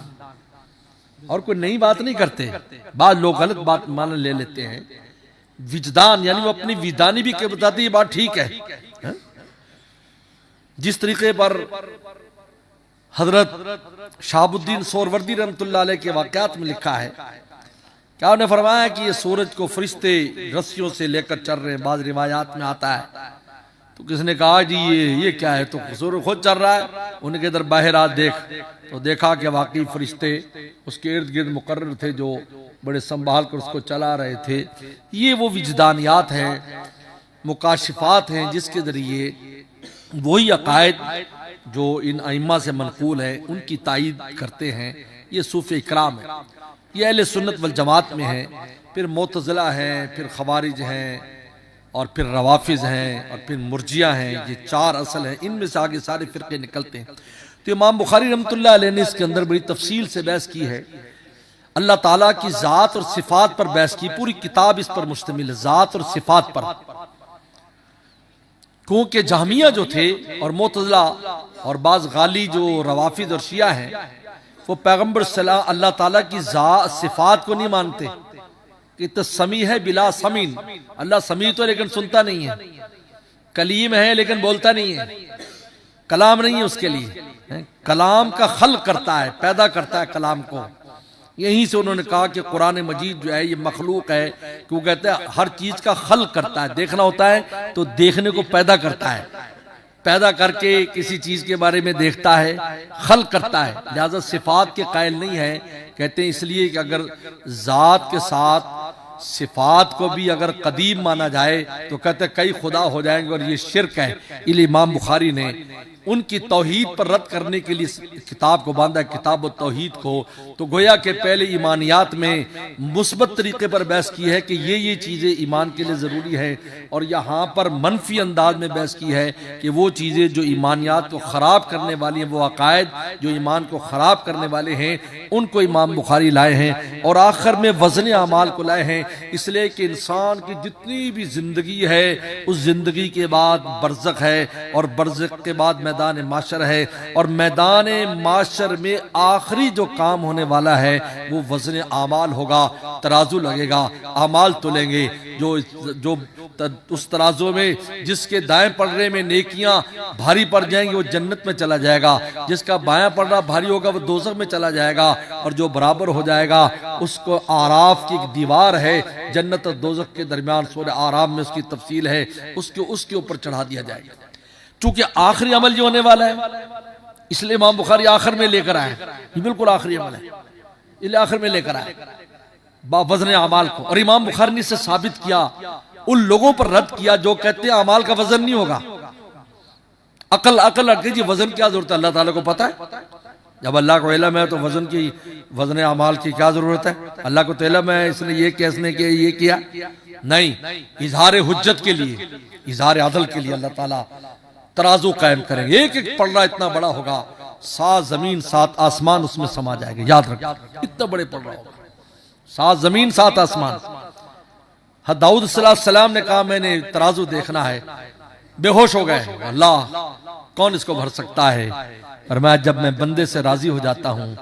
और कोई नई बात नहीं करते। बाद लोग गलत बात मान ले लेते हैं। विजदान यानी वो अपनी विजदानी भी के बताते ये बात ठीक है। जिस तरीके पर हजरत शाहबुद्दीन सोहरवर्दी रहमतुल्लाह अलैह के वाक़यात में लिखा है, क्या उन्हें फरमाया कि ये सूरज को फरिश्ते रस्सियों से लेकर चल रहे हैं। बाद रिवायात में आता है तो किसने कहा जी ये क्या है, तो सूरज खुद चल रहा है। उनके इधर बाहर आ देख, तो देखा कि वाकई फरिश्ते उसके इर्द गिर्द मुकर्रर थे जो बड़े संभाल कर उसको चला रहे थे। ये वो विजदानियात हैं, मुकाशिफात हैं, जिसके जरिए वही अकायद जो इन अइम्मा से मनकूल है उनकी तायीद करते हैं। ये सूफी इकराम है। ये अहले सुन्नत वल जमात में है। फिर मुतज़िला हैं, फिर खवारिज हैं, और फिर रवाफिज हैं, और फिर मुर्जिया हैं। ये 4 असल हैं। इनमें से आगे सारे फिरके निकलते हैं। तो इमाम बुखारी रहमतुल्लाह अलैह ने इसके अंदर बड़ी तफसील से बहस की है। अल्लाह ताला की ज़ात और सिफात पर बहस की। पूरी किताब इस पर मुश्तमिल है, ज़ात और सिफात पर। क्योंकि जहमिया जो थे और मुतज़िला और बाज़ गाली जो रवाफिज और शिया हैं, वो पैगम्बर सल्लल्लाहु अल्लाह ताला की सिफात को नहीं मानते कि तो समी है बिला समीन। अल्लाह समी तो लेकिन सुनता नहीं है, कलीम है लेकिन बोलता नहीं है, कलाम नहीं है उसके लिए। कलाम का खल करता है, पैदा करता है कलाम को। यहीं से उन्होंने कहा कि कुरान मजीद जो है ये मखलूक है, क्यों कहते हैं हर चीज का खल करता है। देखना होता है तो देखने को पैदा करता है, पैदा करके किसी चीज के बारे में देखता है, खल करता है। लिहाजा सिफात के कायल नहीं है। कहते हैं इसलिए कि अगर जात के साथ सिफात को भी अगर कदीम माना जाए तो कहते हैं कई खुदा हो जाएंगे और ये शिर्क है। इसलिए इमाम बुखारी ने उनकी तौहीद पर रद्द करने के लिए किताब को बांधा, किताब और तौहीद को। तो गोया के पहले ईमानियात में मुस्बत तरीके पर बहस की है कि ये चीज़ें ईमान के लिए ज़रूरी है, और यहाँ पर मनफी अंदाज में बहस की है कि वो चीज़ें जो ईमानियात को ख़राब करने वाली हैं, वो अकायद जो ईमान को ख़राब करने वाले हैं, उनको इमाम बुखारी लाए हैं। और आखिर में वज़न अमाल को लाए हैं, इसलिए कि इंसान की जितनी भी ज़िंदगी है उस ज़िंदगी के बाद बरज़ख है, और बरज़ख के बाद मैदान माशर है, और मैदान माशर में आखिरी जो काम होने वाला है वो वज़न आमाल होगा। तराजू लगेगा, आमाल तोलेंगे। जो उस तराजू में जिसके दाएं पलड़े में नेकियां भारी पड़ जाएंगी वो जन्नत में चला जाएगा, जिसका बायां पलड़ा भारी होगा वो दोज़ख में चला जाएगा, और जो बराबर हो जाएगा उसको आराफ की एक दीवार है जन्नत और दोज़ख के दरमियान, सूरह आराफ में उसकी तफसील है, उसके ऊपर चढ़ा दिया जाएगा। चूंकि आखिरी अमल जो होने वाला है इसलिए इमाम बुखारी आखिर में लेकर आए, बिल्कुल आखिरी अमल है, इसलिए आखिर में लेकर आए वज़न अमाल को। और इमाम बुखारी ने इसे साबित किया, उन लोगों पर रद्द किया जो कहते हैं अमाल का वजन नहीं होगा। अकल रखिए जी, वजन क्या जरूरत है, अल्लाह ताला को पता है। जब अल्लाह को इल्म है तो वजन अमाल की क्या जरूरत है। अल्लाह को तो इल्म है इसने ये किया, इसने किया, ये किया नहीं। इजहार हुज्जत के लिए, इजहार अदल के लिए अल्लाह ताला तराजू कायम करेंगे। एक एक पलड़ा इतना बड़ा होगा, 7 जमीन 7 आसमान उसमें समा जाएंगे। याद रखें इतना बड़े पलड़ा होगा, 7 जमीन 7 आसमान। दाऊद अलैहिस्सलाम ने कहा मैंने तराजू देखना है, बेहोश हो गए। अल्लाह कौन इसको भर सकता है। और मैं जब मैं बंदे से राजी हो जाता हूँ,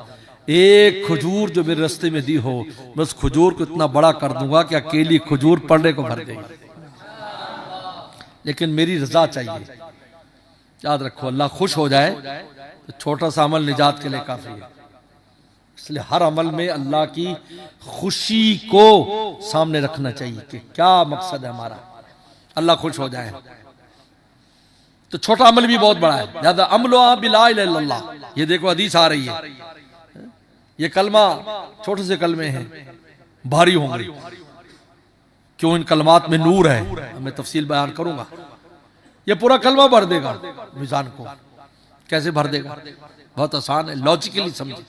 एक खजूर जो मेरे रास्ते में दी हो, मैं उस खजूर को इतना बड़ा कर दूंगा कि अकेली खजूर पलड़े को भर देगी। लेकिन मेरी रजा चाहिए। याद रखो, अल्लाह खुश हो जाए तो छोटा सा अमल निजात के लिए काफी है। इसलिए हर अमल में अल्लाह की खुशी को सामने रखना चाहिए कि क्या मकसद है हमारा, अल्लाह खुश हो जाए। तो छोटा अमल भी बहुत बड़ा है। ज्यादा अमलो बिला इला इल्लल्लाह, ये देखो हदीस आ रही है, ये कलमा छोटे से कलमे हैं, भारी होंगे। क्यों? इन कलमात में नूर है, मैं तफसील बयान करूंगा। ये पूरा कलमा भर देगा मीज़ान को। कैसे भर देगा? बहुत आसान है, लॉजिकली समझिए।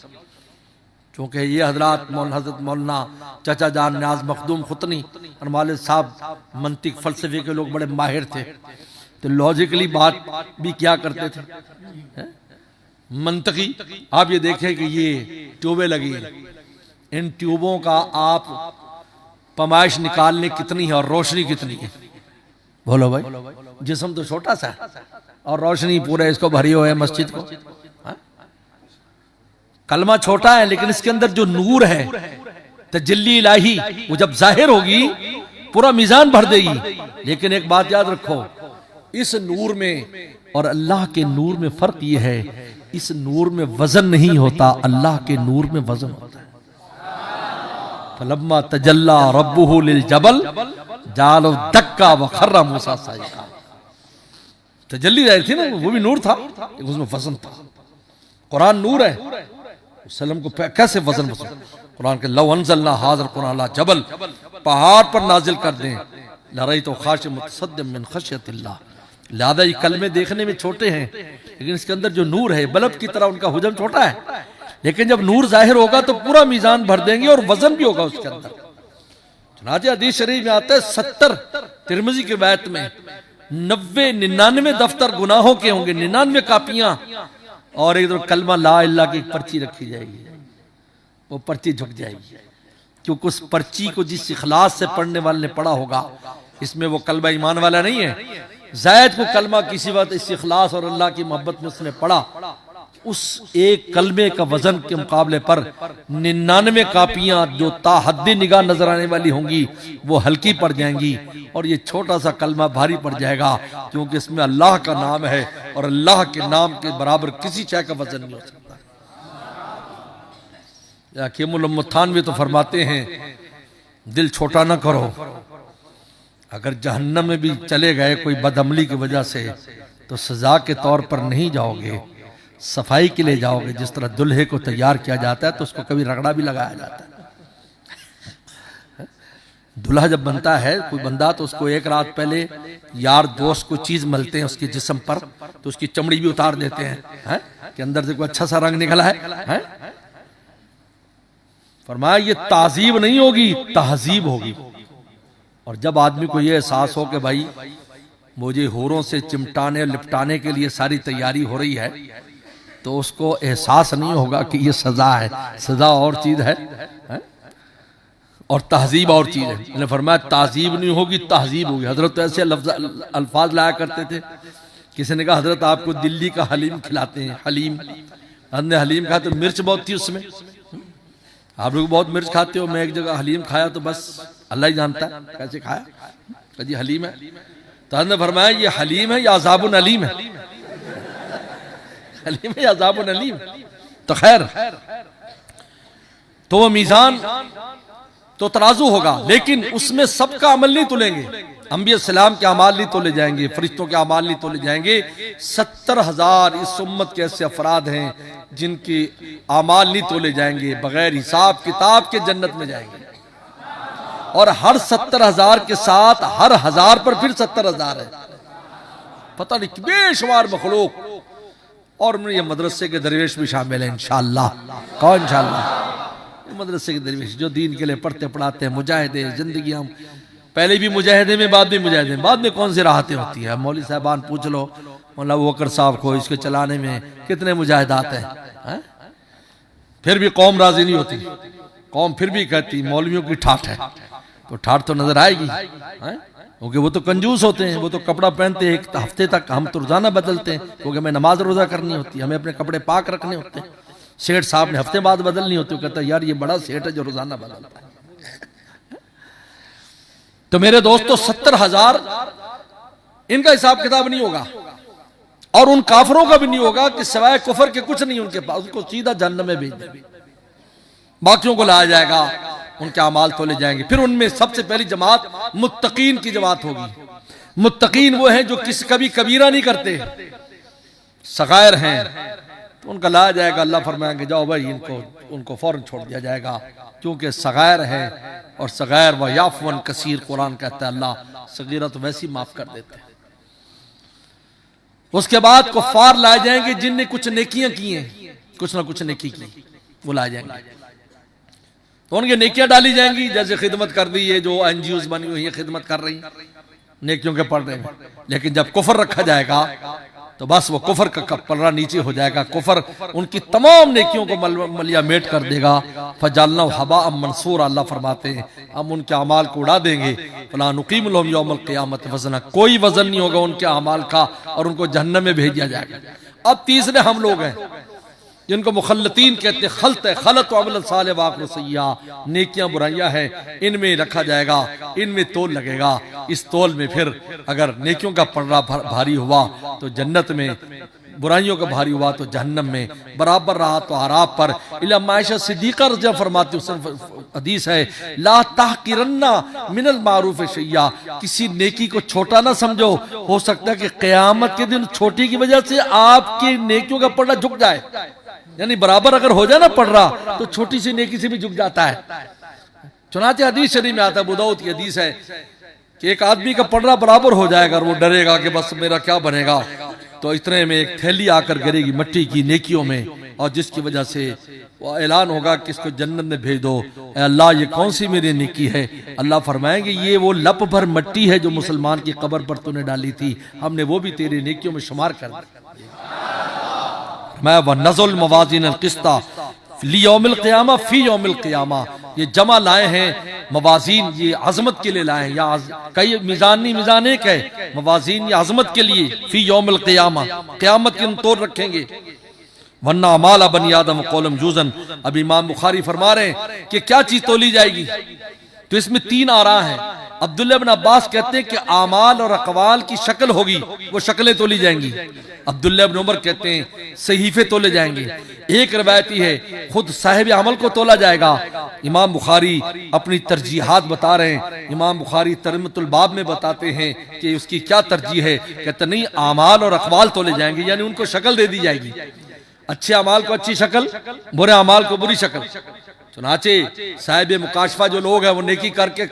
क्योंकि ये हजरत मौलाना चाचा जान न्याज मखदूम खुतनी और मालिक साहब मंतिक फलसफे के लोग बड़े माहिर थे, तो लॉजिकली बात भी क्या करते थे, मंतकी। आप ये देखें कि ये ट्यूबें लगी हैं, इन ट्यूबों का आप पमाइश निकालने कितनी है और रोशनी कितनी है? बोलो भाई, जिस्म तो छोटा सा है और रोशनी पूरे इसको भरी हुई है मस्जिद को। कलमा छोटा है लेकिन इसके अंदर जो नूर है, तजल्ली इलाही, वो जब जाहिर होगी पूरा मीजान भर देगी। लेकिन एक बात याद रखो, इस नूर में और अल्लाह के नूर में फर्क ये है, इस नूर में वजन नहीं होता, अल्लाह के नूर में वजन होता है। फलम्मा तजल्ला रब्बुहु लिल जबल जालो दक्का व खर्रा मूसा साइका। तजल्ली रही थी ना, वो भी नूर था, उसमें वजन था। कुरान नूर है, सलम को कैसे वजन वजन? कुरान के लव अंज़लना हाज़िर कुरान ला जबल, पहाड़ पर नाजिल कर दें, लरई तो खाश मुतसद्दिम मिन खशियतिल्लाह। लिहाजा ये कलमे देखने में छोटे हैं लेकिन इसके अंदर जो नूर है, बल्ब की तरह उनका हुजम छोटा है, लेकिन जब नूर जाहिर होगा तो पूरा मीजान भर देंगे और वजन भी होगा उसके अंदर। चुनांचे हदीस शरीफ में आता है 70 तिरमिज़ी के बैत में 99 दफ्तर गुनाहों के होंगे, 99 कापियां, और एक कलमा ला इल्लाह की पर्ची रखी जाएगी, वो पर्ची झुक जाएगी। क्योंकि उस पर्ची को जिस इखलास से पढ़ने वाले ने पढ़ा होगा, इसमें वो कलमा ईमान वाला नहीं है। ज़ैद को कलमा किसी वक्त इस इखलास और अल्लाह की मोहब्बत में उसने पढ़ा, उस एक कलमे का वजन के मुकाबले पर 99 कापियां जो ताहद्दी निगाह नजर आने वाली होंगी वो हल्की पड़ जाएंगी, और ये छोटा सा कलमा भारी पड़ जाएगा, क्योंकि इसमें अल्लाह का नाम है और अल्लाह के नाम के बराबर किसी शय का वजन नहीं हो सकता। हकीमुल थानवी तो फरमाते हैं, दिल छोटा ना करो, अगर जहन्नम में भी चले गए कोई बदअमली की वजह से तो सजा के तौर पर नहीं जाओगे, सफाई के लिए जाओगे। जिस तरह दुल्हे को तैयार किया जाता है तो उसको कभी रगड़ा भी लगाया जाता है। दूल्हा जब बनता है कोई बंदा, तो उसको एक रात पहले यार दोस्त को चीज मलते हैं उसके जिस्म पर, तो उसकी चमड़ी भी उतार देते हैं, कि अंदर से कोई अच्छा सा रंग निकला है। फरमाया ये ताजीब नहीं होगी, तहजीब होगी। और जब आदमी को ये एहसास हो कि भाई मुझे होरों से चिमटाने और लिपटाने के लिए सारी तैयारी हो रही है, तो उसको एहसास नहीं होगा कि ये सजा है। सजा और चीज है और तहजीब और चीज है। मैंने फरमाया ताजीब नहीं होगी, तहजीब होगी। हजरत तो ऐसे अल्फाज लाया करते थे, किसी ने कहा हजरत आपको दिल्ली का हलीम खिलाते हैं। हलीम, हमने हलीम खाया तो मिर्च बहुत थी उसमें, आप लोग बहुत मिर्च खाते हो। मैं एक जगह हलीम खाया तो बस अल्लाह ही जानता है कैसे खाया, कभी हलीम है। तो हमने फरमाया ये हलीम है या अज़ाबुन अलीम है? हलीम है या अज़ाबुन अलीम? तो खैर, तो वो मीजान तो तराजू होगा, लेकिन उसमें सबका अमल नहीं तुलेंगे। अंबिया सलाम के अमाल नहीं तोले जाएंगे, फरिश्तों के अमाल नहीं तोले जाएंगे। 70,000 इस उम्मत के ऐसे अफराद हैं जिनके अमाल नहीं तोले जाएंगे, बगैर हिसाब किताब के जन्नत में जाएंगे। और हर 70,000 के साथ हर 1000 पर फिर 70,000 है, पता नहीं बेशुमार मखलूक। और ये मदरसे के दरवेश भी शामिल है इंशाअल्लाह। कौन इंशाअल्लाह? मदरसे के दरवेश जो दीन के लिए पढ़ते पढ़ाते हैं, मुजाहिदे। जिंदगी हम पहले भी मुजाहिदे में, बाद में मुजाहिदे में। बाद में कौन सी राहतें होती है? मौलवी साहबान पूछ लो, मौला वकर साहब को इसके चलाने में कितने मुजाहिदात हैं, फिर भी कौम राजी नहीं होती। कौम फिर भी कहती मौलवियों की ठाठ है, तो ठाठ तो नजर आएगी, क्योंकि वो तो कंजूस होते हैं। वो तो कपड़ा पहनते हैं एक हफ्ते तक, हम तो रोजाना बदलते हैं, क्योंकि हमें नमाज रोजा करनी होती है, हमें अपने कपड़े पाक रखने होते हैं। सेठ साहब ने हफ्ते बाद बदलनी होती है, कहता है यार ये बड़ा सेठ है जो रोजाना बदलता है। तो मेरे दोस्तों 70,000 इनका हिसाब किताब नहीं होगा और उन काफरों का भी नहीं होगा कि सिवाय कुफर के कुछ नहीं उनके पास, उनको सीधा जहन्नम में भेज देंगे। बाकियों को लाया जाएगा, उनके अमाल तोले जाएंगे। फिर उनमें सबसे पहली जमात मुत्तकीन की जमात होगी। मुत्तकीन वो हैं जो कभी कबीरा नहीं करते, सगायर हैं, तो उनका लाया जाएगा। अल्लाह फरमाएंगे जाओ भाई उनको फौरन छोड़ दिया जाएगा, क्योंकि सगायर है और सगायर व याफवन कसीर कुरान कहता है अल्लाह सगीरा तो वैसी माफ कर देते हैं। उसके बाद कुफ्फार लाए जाएंगे जिनने कुछ नेकियां की हैं, कुछ ना कुछ नेकी की, वो लाए जाएंगे तो उनकी नेकियां डाली जाएंगी। जैसे खिदमत कर दी है, जो एनजीओ बनी हुई है खिदमत कर रही, नेकियों के पढ़ रहे हैं। लेकिन जब कुफर रखा जाएगा तो बस वो कुफर का पलड़ा नीचे हो जाएगा। कुफर उनकी तमाम नेकियों को मलिया मेट कर देगा। फजालना हबा मंसूर, अल्लाह फरमाते हैं हम उनके अमाल को उड़ा देंगे। फला नुकीम लहुम यौमल क़ियामत वज़ना, कोई वजन नहीं होगा उनके अमाल का और उनको जहन्नम में भेज दिया जाएगा। अब तीसरे हम लोग हैं जिनको मुखल्लतीन कहते हैं। खलत है, खलत अमल साले वाक़ सय्या, नेकियां बुराइयां हैं, इनमें रखा जाएगा, इनमें तोल लगेगा। इस तोल में फिर अगर नेकियों का पलड़ा भारी हुआ तो जन्नत में, बुराइयों का भारी हुआ तो जहन्नम में, बराबर रहा तो आराफ पर। इल्ला आयशा सिद्दीक़ा रज़िया फरमाती हदीस है, ला तहक़िरन्ना मिनल मारूफ़ शैया, किसी नेकी को छोटा ना समझो। हो सकता है कि क़यामत के दिन छोटी की वजह से आपकी नेकियों का पलड़ा झुक जाए, यानी बराबर अगर हो जाए ना पढ़ रहा तो छोटी सी नेकी से भी झुक जाता है। चुनाचे हदीस शरीफ में आता है, अबू दाऊद की हदीस है कि एक आदमी का पढ़ रहा बराबर हो जाएगा और वो डरेगा कि बस मेरा क्या बनेगा, तो इतने में एक थैली आकर गिरेगी मट्टी की नेकियों में, और जिसकी वजह से वो ऐलान होगा कि इसको जन्नत में भेज दो। अल्लाह ये कौन सी मेरी नेकी है? अल्लाह फरमाएंगे ये वो लप भर मट्टी है जो मुसलमान की कब्र पर तूने डाली थी, हमने वो भी तेरी नेकियों में शुमार कर दिया। मैं व नज़ुल मवाज़िन अल-क़िस्ता ली यौमिल क़ियामा फ़ी यौमिल क़ियामा, ये जमा लाए हैं मवाज़ीन, ये अज़मत के लिए लाए हैं। या कई मीज़ान नहीं, मीज़ान एक है, मवाज़ीन ये अज़मत के लिए, फ़ी यौमिल क़ियामा, क़यामत के दिन तोड़ रखेंगे। वन्ना अमाला बनी आदम क़ौलम जूज़न, अब इमाम बुखारी फरमा रहे हैं कि क्या चीज़ तोली जाएगी, तो इसमें तीन आरा हैं। अब्दुल्लाह इब्न अब्बास कहते हैं कि आमाल और अक़वाल की शक्ल होगी, वो शक्लें तोली जाएंगी। अब्दुल्लाह इब्न उमर कहते हैं सहीफे तोले जाएंगे। एक रवायती है खुद साहिब अमल को तोला जाएगा। इमाम बुखारी अपनी तरजीहात बता रहे हैं। इमाम बुखारी तरजमतुल बाब में बताते हैं कि उसकी क्या तरजीह है। कहते नहीं, आमाल और अक़वाल तोले जाएंगे, यानी उनको शक्ल दे दी जाएगी। अच्छे अमाल को अच्छी शक्ल, बुरे अमाल को बुरी शक्ल। चुनाचे साहिब मुकाशफा जो लोग हैं वो नेकी करके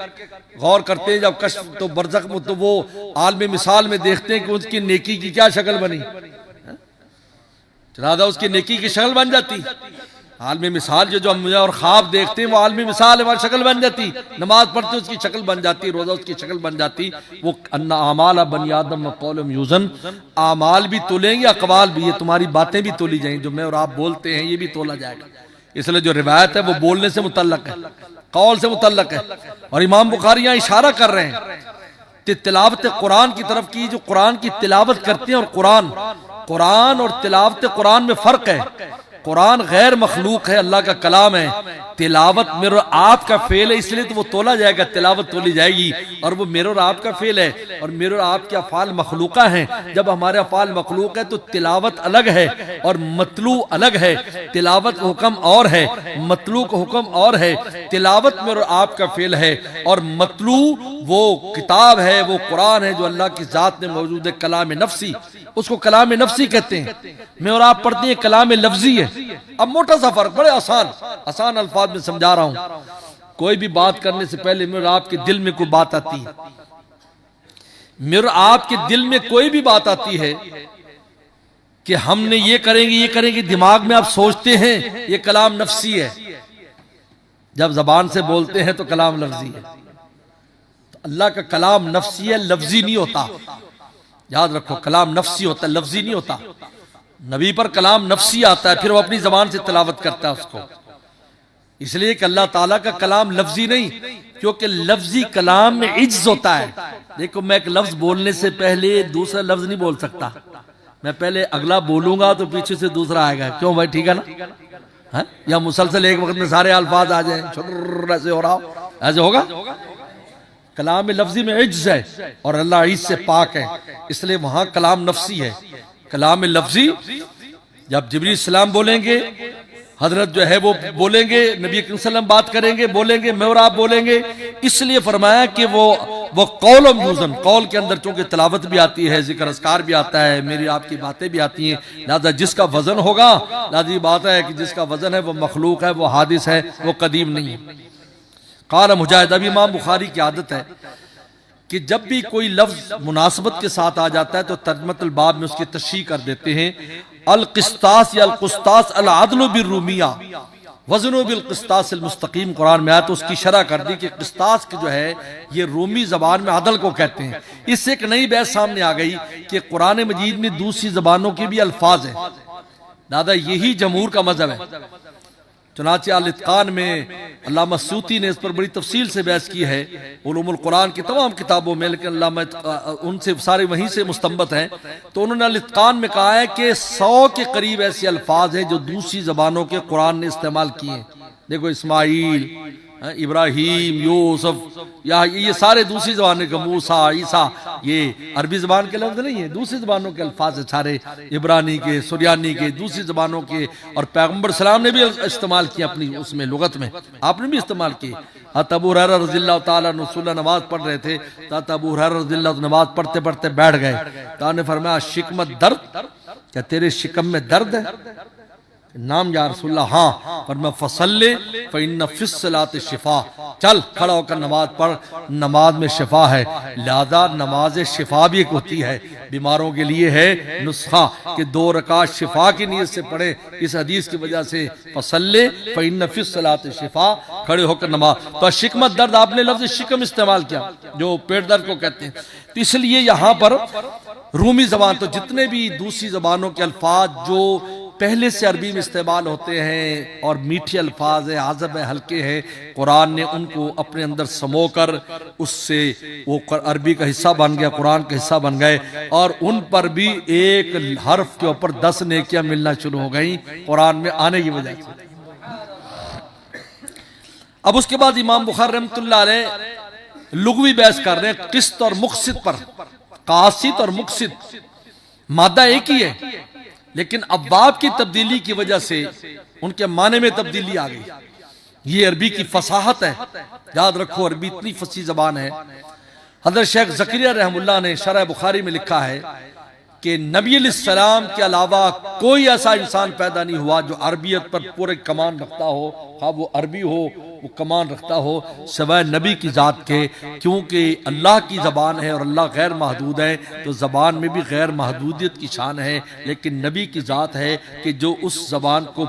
गौर करते हैं, जब कश्फ तो बरज़ख में तो वो आलम मिसाल में देखते हैं कि उसकी नेकी की क्या शक्ल बनी, चनादा उसकी नेकी की शक्ल बन जाती। आलम मिसाल जो हम और ख्वाब देखते हैं वो आलम मिसाल हमारी शक्ल बन जाती। नमाज पढ़ते उसकी शक्ल बन जाती, रोजा उसकी शक्ल बन जाती। वो अन्ना आमाल बनी आदम क़ौलम यूज़न, आमाल भी तोलेंगे, अक़वाल भी, ये तुम्हारी बातें भी तोली जाएंगी, जो मैं और आप बोलते हैं ये भी तोला जाएगा। इसलिए जो रिवायत है वो बोलने से मुतल्लक है, कौल से मुतल्लक है। और इमाम बुखारी यहाँ इशारा कर रहे हैं तिलावत कुरान की तरफ की, जो कुरान की तिलावत करते हैं। और कुरान और तिलावत कुरान में फर्क है। कुरान गैर मखलूक है, अल्लाह का कलाम है। तिलावत मेरे और आप का फेल है, इसलिए तो वो तोला जाएगा, तिलावत तोली जाएगी। और वो मेरे और आप का फेल है, और मेरे और आप के अफ़ाल मखलूका हैं। जब हमारे अफ़ाल मखलूक है तो तिलावत अलग है और मतलू अलग है। तिलावत का हुक्म और है, मतलू का हुक्म और है। तिलावत मेरे और आप का फेल है, और मतलू वो किताब है, वो कुरान है जो अल्लाह की ज़ात में मौजूद है, कलाम नफ्सी, उसको कलाम नफ्सी कहते हैं। मैं और आप पढ़ते हैं कलाम लफ्जी है। अब मोटा सा फर्क, बड़े आसान अल्फाज में समझा रहा हूं। कोई भी बात करने से पहले मेरे आपके दिल में कोई बात आती है, मेरे आपके दिल में कोई भी बात आती है कि हमने ये करेंगे, दिमाग में आप सोचते हैं, ये कलाम नफ्सी है। जब जबान से बोलते हैं तो कलाम लफ्जी है। तो अल्लाह का कलाम नफ्सी है, लफ्जी नहीं होता। याद रखो, कलाम नफ्सी होता है, लफ्जी नहीं होता। नबी पर कलाम नफ्सी आता है, फिर वो अपनी जबान से तिलावत करता है उसको। इसलिए कि अल्लाह ताला का कलाम लफ्जी नहीं, क्योंकि लफ्जी कलाम में इज्ज होता है। देखो, मैं एक लफ्ज बोलने से पहले दूसरा लफ्ज नहीं बोल सकता। मैं पहले अगला बोलूंगा तो पीछे से दूसरा आएगा। क्यों भाई, ठीक है ना? है? या मुसलसल एक वक्त में सारे अल्फाज आ जाए, ऐसे हो रहा, ऐसे होगा? कलाम लफ्जी में इज्ज है और अल्लाह इज्ज से पाक है, इसलिए वहां कलाम नफसी है। कलाम लफ्जी जब जिब्रील सलाम बोलेंगे, हजरत जो है वो बोलेंगे, नबी करीम सल्लल्लाहु बात करेंगे, बोलेंगे, मैं और आप बोलेंगे, इसलिए फरमाया कि वो कौल यूजन, कौल के अंदर चूंकि तिलावत भी आती है, जिक्र अस्कार भी आता है, मेरी आपकी बातें भी आती हैं, लिहाजा जिसका वजन होगा, लाजी बात है कि जिसका वजन है वो मखलूक है, वो हादिस है, वो कदीम नहीं है। काला मुजाहिद, अभी इमाम बुखारी की आदत है कि जब भी कोई लफ्ज मुनासबत के साथ आ जाता है तो तर्जमतुल बाब में उसकी तशरीह कर देते हैं। अल किस्तास या अल कुस्तास अल अदलु बिर्रुमिया वज़नु बिल किस्तास अल मुस्तकीम, कुरान में आया तो उसकी शरह कर दी कि किस्तास की जो है ये रूमी जबान में अदल को कहते हैं। इससे एक नई बहस सामने आ गई कि कुरान मजीद में दूसरी जबानों के भी अल्फाज हैं। दादा यही जमहूर का मजहब है। चुनाचे अल इत्कान में अल्लामा सूती ने इस पर बड़ी तफसील से बहस की है, उलूमुल कुरान की तमाम किताबों में, लेकिन अल्लामा उनसे सारे वहीं से मुस्तंबत हैं। तो उन्होंने अल इत्कान में कहा है कि 100 के करीब ऐसे अल्फाज हैं जो दूसरी जबानों के कुरान ने इस्तेमाल किए। देखो इस्माइल, इब्राहिम, यूसुफ, या ये सारे दूसरी जबानों के, मूसा, ईसा, ये अरबी जबान के लफ्ज नहीं है, दूसरी जबानों के अल्फाज है सारे, इब्रानी के, सुरयानी के, दूसरी जबानों के। और पैगम्बर सलाम ने भी इस्तेमाल किया अपनी उसमें लुगत में, आपने भी इस्तेमाल किए। अबू हुरैरा रज़ियल्लाहु ताला अन्हु सुबह नमाज पढ़ रहे थे, अबू हुरैरा रज़ियल्लाहु नमाज पढ़ते पढ़ते बैठ गए। तो ने फरमाया शिकमत दर्द, क्या तेरे शिकम में दर्द है? नाम या रसूलल्लाह, हाँ। पर मैं फसल्ले फ़इन्न फ़िस्सलात शिफा, चल खड़ा होकर नमाज पढ़, नमाज में शिफा है। लिहाजा नमाज शिफा भी एक होती है, बीमारों के लिए है नुस्खा कि 2 रकात शिफा की नीयत से पढ़े। इस हदीस की वजह से फसल्ले फ़इन्न फ़िस्सलात शिफा, खड़े होकर नमाज। तो शिकमत दर्द, आपने लफ्ज़ शिकम इस्तेमाल किया जो पेट दर्द को कहते हैं। तो इसलिए यहाँ पर रूमी जबान, तो जितने भी दूसरी जबानों के अल्फाज जो पहले से अरबी में इस्तेमाल होते हैं और मीठे अल्फाज है, आज़ब है, हल्के हैं, कुरान ने उनको अपने अंदर समोकर उससे वो अरबी का हिस्सा बन गया, कुरान का हिस्सा बन गए। और उन पर भी एक हर्फ के ऊपर 10 नेकियां मिलना शुरू हो गई कुरान में आने की वजह से। अब उसके बाद इमाम बुखारी रहमतुल्लाह अलैह लुग़वी बहस कर रहे हैं किस्त और मुक़सिद पर। कासिद और मुक़सिद मादा एक ही है, लेकिन अब्वाब की तब्दीली की वजह से उनके माने में तब्दीली आ गई। ये अरबी की फसाहत है, याद रखो अरबी इतनी फसी जबान है। हज़रत शेख ज़करिया रहमुल्लाह ने शरह बुखारी में लिखा है कि नबी अलैहिस्सलाम के अलावा कोई ऐसा इंसान पैदा नहीं हुआ जो अरबियत पर पूरे कमान रखता हो, हाँ वो अरबी हो, वो कमान रखता हो, सिवाय नबी की ज़ात के। क्योंकि अल्लाह की ज़बान है और अल्लाह गैर महदूद है, तो ज़बान में भी गैर महदूदियत की शान है। लेकिन नबी की ज़ात है कि जो उस ज़बान को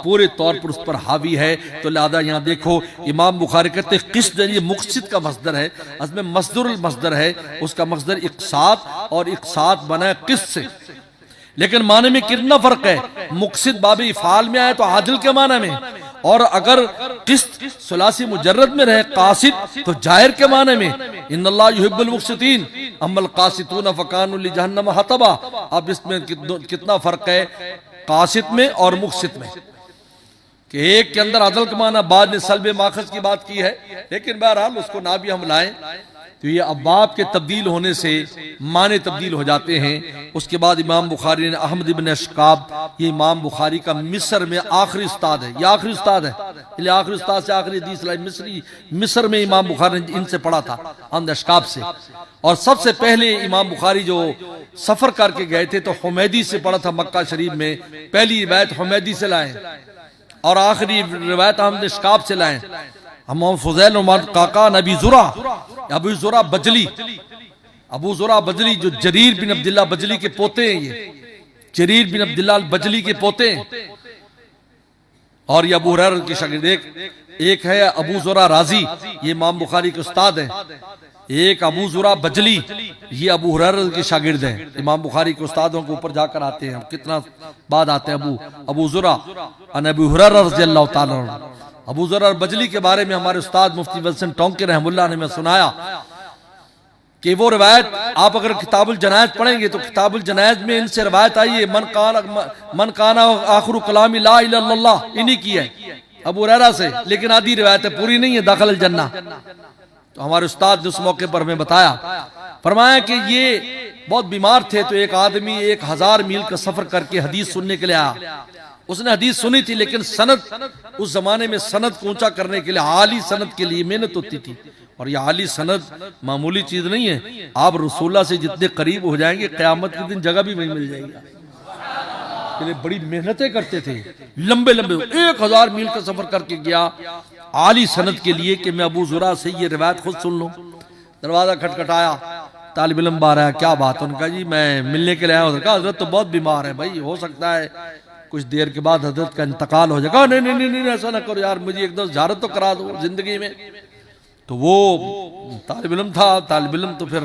पूरे तौर पर उस पर हावी है। तो लिहाजा यहाँ देखो इमाम बुखारी कहते हैं किस्त, ये मुक़सिद का मस्दर है, असमें मस्दरुल मस्दर है, उसका मस्दर इक़साद, और इक़साद बना है किस्त से। लेकिन माने में कितना फर्क है, मुक़सिद बाब इफ़ाल में आए तो आदिल के माने में, और अगर किस्त सुलासी मुजर्रद में रहे कासिद तो जाहिर के माने में। इन्नल्लाह युहिब्बुल मुक़सितीन अम्मल कासितून फ़कानु लिजहन्नम हतबा। अब इसमें कितना फर्क है कासिद में और मुक़सिद में, कि एक के अंदर अदल का माना, बाद ने सल्ब माखज की बात की है, लेकिन बहरहाल उसको ना भी हम लाएं तो ये अब्बाब के तब्दील होने से माने तब्दील हो जाते हैं। उसके बाद इमाम बुखारी ने अहमद इब्न अशकाब, ये इमाम बुखारी का मिस्र में आखिरी उस्ताद है, ये आखिरी उस्ताद है, इसलिए आखिरी उस्ताद से आखिरी हदीस लाई मिस्र में इमाम बुखारी ने इनसे पढ़ा था, अहमद अशकाब से। और सबसे पहले इमाम बुखारी जो सफर करके गए थे तो हुमैदी से पढ़ा था मक्का शरीफ में, पहली रिवायत हुमैदी से लाए और आखिरी रिवायत अहमद अशकाब से लाए। हम फुज़ैल काका नबी जुरा, अबू जुरा बजली, अबू जुरा बजली जो जरीर बिन अब्दुल्ला बजली के पोते हैं, ये जरीर बिन अब्दुल्ला बजली के पोते हैं। और ये अबू हुरैरा के शागिर्द, एक है अबू जुरा राजी, ये इमाम बुखारी के उस्ताद हैं। एक अबू जुरा बजली, ये अबू हुरैरा के शागिर्द हैं। इमाम बुखारी के उस्तादों के ऊपर जाकर आते हैं, कितना बाद आते हैं अबू जुरा अन अबू हुरैरा रज़ियल्लाहु ताला अन्हु। अबू ज़र बजली के बारे में हमारे उस्ताद मुफ्ती वल्सन टोंके रहमुल्लाह ने मैं सुनाया कि वो रिवायत आप अगर किताबुल जनायज पढ़ेंगे तो किताबुल जनायज में इनसे रिवायत आई है, मन काना आखिरु कलामी ला इलाहा इल्लल्लाह, इन्हीं की है अबू हुरैरा से। लेकिन आधी रिवायत है, पूरी नहीं है, दाखिल जन्ना तो हमारे उस्ताद ने उस मौके पर हमें बताया, फरमाया कि ये बहुत बीमार थे, तो एक आदमी 1000 मील का सफर करके हदीस सुनने के लिए आया। उसने हदीस सुनी थी, लेकिन सनद, उस जमाने में सनद को ऊंचा करने के लिए आली सनद के लिए मेहनत होती थी। और ये आली सनद मामूली चीज नहीं है। आप रसूलुल्लाह से जितने करीब हो जाएंगे, क़यामत के दिन जगह भी वहीं मिल जाएगी। के लिए बड़ी मेहनतें करते थे, लंबे लंबे 1000 मील का सफर करके गया आली सनद के लिए कि मैं अबू ज़ुरा से ये रिवायत खुद सुन लूं। दरवाजा खटखटाया, तालिब इल्म बाहर आया, क्या बात है? उनका जी मैं मिलने के लिए आया हूं। कहा हजरत तो बहुत बीमार है भाई, हो सकता है कुछ देर के बाद हजरत का इंतकाल हो जाएगा। नहीं नहीं नहीं ऐसा ना करो यार, मुझे एक दो ज़ियारत तो करा दो जिंदगी में। तो वो तालिब इल्म था, तालिब इल्म तो फिर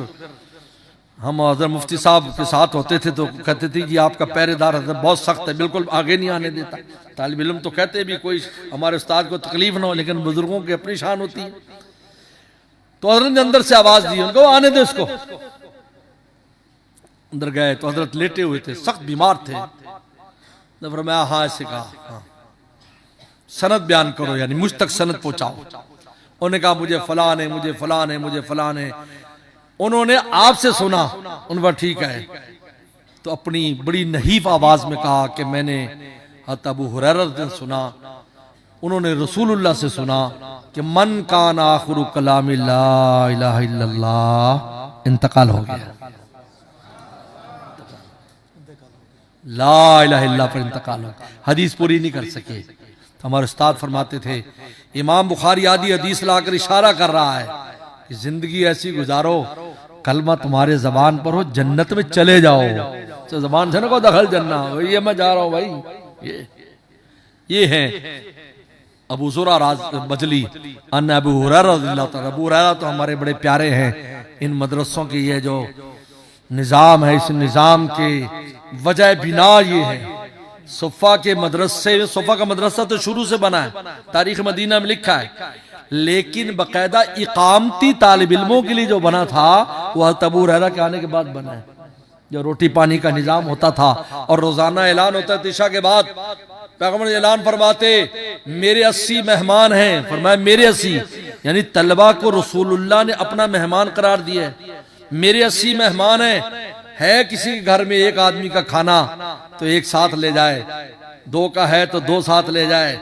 हम हजरत मुफ्ती साहब के साथ होते थे तो कहते थे कि आपका पहरेदार हजरत बहुत सख्त है, बिल्कुल आगे नहीं आने देता। तालिब इल्म तो कहते भी कोई हमारे उस्ताद को तकलीफ ना हो, लेकिन बुजुर्गों की अपनी शान होती है। तो हजरत ने अंदर से आवाज दी, उनको आने दे उसको। अंदर गए तो हजरत लेटे हुए थे, सख्त बीमार थे। तो फरमाया हाँ, ऐसे कहा हाँ, सनद बयान करो, यानी मुझ तक सनद पहुंचाओ। उन्होंने कहा मुझे फलान है, मुझे फलान है, मुझे फलान है। उन्होंने आपसे सुना, उन पर ठीक है। तो अपनी बड़ी नहीफ आवाज में कहा कि मैंने हज़रत अबू हुरैरा से सुना, उन्होंने रसूलुल्लाह से सुना कि मन कान आखिरु कलामी ला इलाहा इल्लल्लाह, इंतकाल हो गया। ला इलाहा इल्लल्लाह पर इंतकाल हो गया, हदीस पूरी नहीं कर सके। तो हमारे उस्ताद फरमाते थे, इमाम बुखारी आदि हदीस लाकर इशारा कर रहा है कि जिंदगी ऐसी गुजारो, कलमा तुम्हारे जबान पर हो, जन्नत में चले जाओ। तो जबान से ना को दखल जन्ना, ये मैं जा रहा हूं भाई। ये है अबू ज़ुरा बजली अन अबू हुरैरा रज़ियल्लाहु ताला। अबू हुरैरा तो हमारे बड़े प्यारे हैं। इन मदरसों की ये जो निज़ाम है, इस निज़ाम के वजह बिना ये है। सुफ़ा के मदरसे, सुफ़ा का मदरसा तो शुरू से बना है, तारीख मदीना में लिखा है, लेकिन बकायदा इकामती तालिब इल्मों के लिए जो बना था वह हज़रत अबू हुरैरा के आने के बाद बना है। जो रोटी पानी का निजाम होता था और रोजाना ऐलान होता है इशा के बाद, पैगंबर ऐलान फरमाते मेरे 80 मेहमान हैं। फरमाया मेरे 80, यानी तलबा को रसूलुल्लाह ने अपना मेहमान करार दिया है। मेरे 80 मेहमान हैं, है किसी के घर में एक आदमी का खाना तो एक साथ ले जाए, 2 का है तो 2 साथ ले जाए,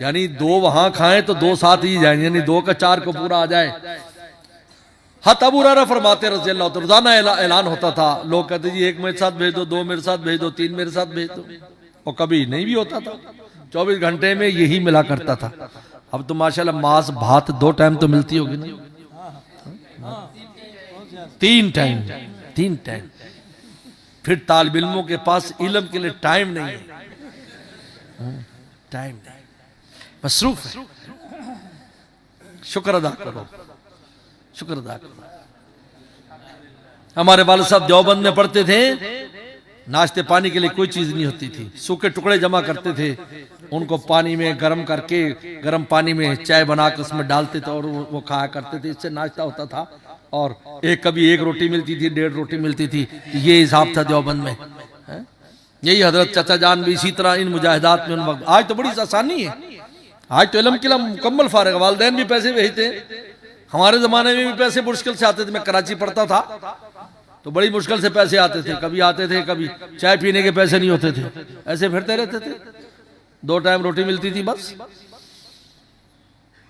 यानी 2 वहां खाएं तो 2 साथ ही जाएंगे, यानी 2 का 4 को पूरा आ जाए। हज़रत अबू हुरैरा फरमाते रज़ियल्लाहु ताला, रोजाना ऐलान होता था, लोग कहते जी 1 मेरे साथ भेज दो, 2 मेरे साथ भेज दो, 3 मेरे साथ भेज दो, और कभी नहीं भी होता था। 24 घंटे में यही मिला करता था। अब तो माशाल्लाह मांस भात 2 टाइम तो मिलती होगी ना, 3 टाइम। फिर तालिब इल्मों के पास इल्म के लिए टाइम नहीं है, टाइम नहीं, मसरूफ है। शुक्र अदा करो, शुक्र अदा करो। हमारे वालिद साहब देवबंद में पढ़ते थे, नाश्ते पानी के लिए कोई चीज नहीं होती थी, सूखे टुकड़े जमा करते थे, उनको पानी में गर्म करके, गर्म पानी में चाय बनाकर उसमें डालते थे और वो खाया करते थे। इससे नाश्ता होता था। और कभी 1 रोटी मिलती थी, 1.5 रोटी मिलती थी, ये हिसाब था देवबंद में। यही हजरत चाचा जान भी इसी तरह इन मुजाहिदात में उन वक्त। आज तो बड़ी आसानी है, आज तो इल्म के लिए मुकम्मल फारिग, वालिदैन भी पैसे भेजते हैं। हमारे जमाने में भी पैसे मुश्किल से आते थे। मैं कराची पढ़ता था तो बड़ी मुश्किल से पैसे आते थे, कभी आते थे, कभी चाय पीने के पैसे नहीं होते थे, ऐसे फिरते रहते थे। 2 टाइम रोटी मिलती थी बस।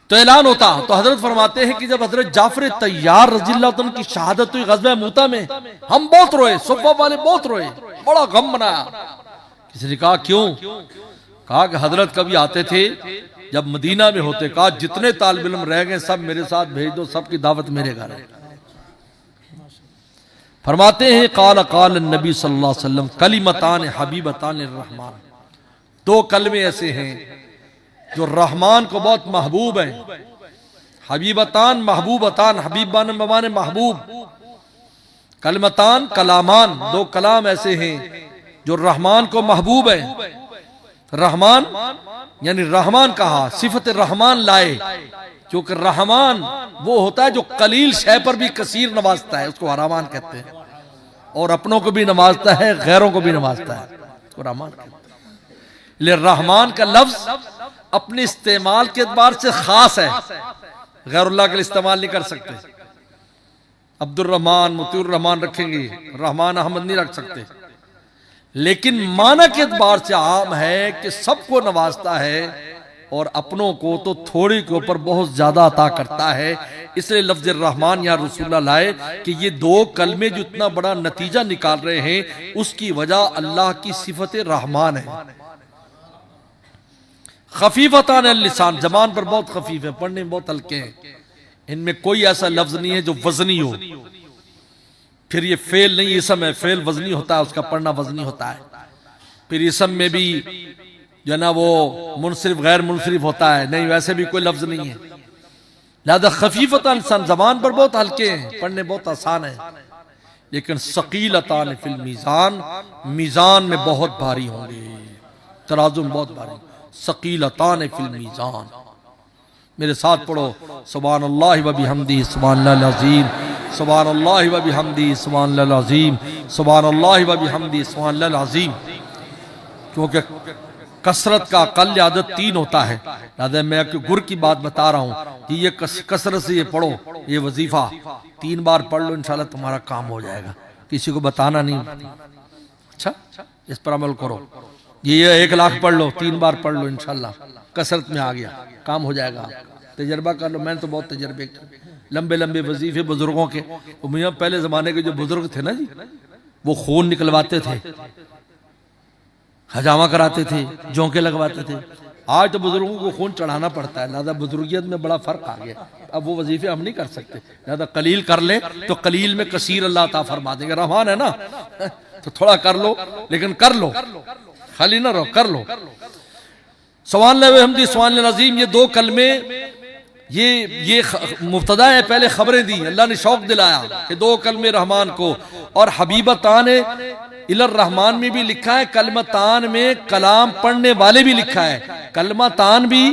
तो ऐलान होता तो हजरत फरमाते हैं कि जब हजरत जाफर तैयार रज़ियल्लाहु ताला की शहादत हुई ग़ज़वा मूता में, हम बहुत रोए, सुफ़ा वाले बहुत रोए, बड़ा गम बनाया। किसी ने कहा क्यों? कहा कि हजरत कभी आते थे जब मदीना में होते, कहा जितने तालिब इल्म रह गए सब मेरे साथ भेज दो, सबकी दावत मेरे घर है। फरमाते हैं काल काल नबी सल्लल्लाहु अलैहि वसल्लम कलिमतान हबीबतान रहमान, 2 कलमे ऐसे हैं जो रहमान को बहुत महबूब हैं। हबीबतान महबूबतान, हबीबान माने महबूब, कलमतान कलामान, 2 कलाम ऐसे हैं जो रहमान को महबूब हैं। रहमान यानी रहमान कहा, सिफत रहमान लाए, क्योंकि रहमान वो होता है जो कलील शय पर भी कसीर नवाजता है, उसको रहमान कहते हैं, और अपनों को भी नवाजता है, गैरों को भी नवाजता है, उसको रहमान कहते हैं। ले रहमान का लफ्ज अपने इस्तेमाल के एतबार से खास है, गैरुल्लाह के लिए इस्तेमाल नहीं कर सकते। अब्दुल रहमान, मुतीउर रहमान रखेंगे, रहमान अहमद नहीं रख सकते। लेकिन माना के एतबार से आम है कि सबको नवाजता है और अपनों को तो थोड़ी के ऊपर बहुत ज्यादा अता करता है। इसलिए लफ्ज रहमान या रसूलुल्लाह लाए कि ये दो कलमे जो इतना बड़ा नतीजा निकाल रहे हैं उसकी वजह अल्लाह की सिफत रहमान है। खफीफतान लिसान, जबान पर बहुत खफीफ है, पढ़ने में बहुत हल्के हैं। इनमें कोई ऐसा लफ्ज नहीं है जो वजनी हो। फिर ये फेल नहीं, इसम है, फेल वजनी होता है, उसका पढ़ना वजनी होता है। फिर इसम में भी जो ना वो मुनसरिफ गैर मुनसरिफ होता है, नहीं वैसे भी कोई लफ्ज नहीं है। लिहाजा खफीफतान लिसान, जबान पर बहुत हल्के हैं, पढ़ने बहुत आसान है। लेकिन सकीलतान फिल मीजान, मीजान में बहुत भारी होंगे, तराजू में बहुत भारी। सकीलतान फिल मीजान, मेरे साथ पढ़ो सुभान अल्लाह व बिहम्दिही सुभानल्लाहिल अज़ीम, सुभान अल्लाह व बिहम्दिही सुभानल्लाहिल अज़ीम, सुभान अल्लाह व बिहम्दिही सुभानल्लाहिल अज़ीम। क्योंकि कसरत का अक़ल आदत 3 होता है। दादा मैं आपको गुर की बात बता रहा हूँ कि ये कसरत से ये पढ़ो, ये वजीफा 3 बार पढ़ लो, इंशाल्लाह तुम्हारा काम हो जाएगा। किसी को बताना नहीं। अच्छा, इस पर अमल करो। ये 1 लाख पढ़ लो, 3 बार पढ़ लो, इंशाल्लाह कसरत में आ गया, काम हो जाएगा। तजर्बा कर लो, मैंने तो बहुत तजर्बे किए, लंबे लंबे वजीफे बुजुर्गों के। मियां पहले जमाने के जो बुजुर्ग थे ना जी, वो खून निकलवाते थे, हजामा कराते थे, जोंके लगवाते थे। आज तो बुजुर्गों को खून चढ़ाना पड़ता है, लिहाजा बुजुर्गियत में बड़ा फर्क आ गया। अब वो वजीफे हम नहीं कर सकते, लिहाजा कलील कर ले तो कलील में कसीर अल्लाह अता फरमा देंगे। रहमान है ना, तो थोड़ा कर लो, लेकिन कर लो, खाली ना रहो, कर लो। सुभानअल्लाह व बिहम्दिही सुभानल्लाहिल अज़ीम, ये 2 कलमे ये मुब्तदा है। पहले खबरें दी, अल्लाह ने शौक दिलाया कि 2 कलमे रहमान को। और हबीबतान इलर रहमान में भी लिखा है, कलमतान में कलाम पढ़ने वाले भी लिखा है। कलमतान भी,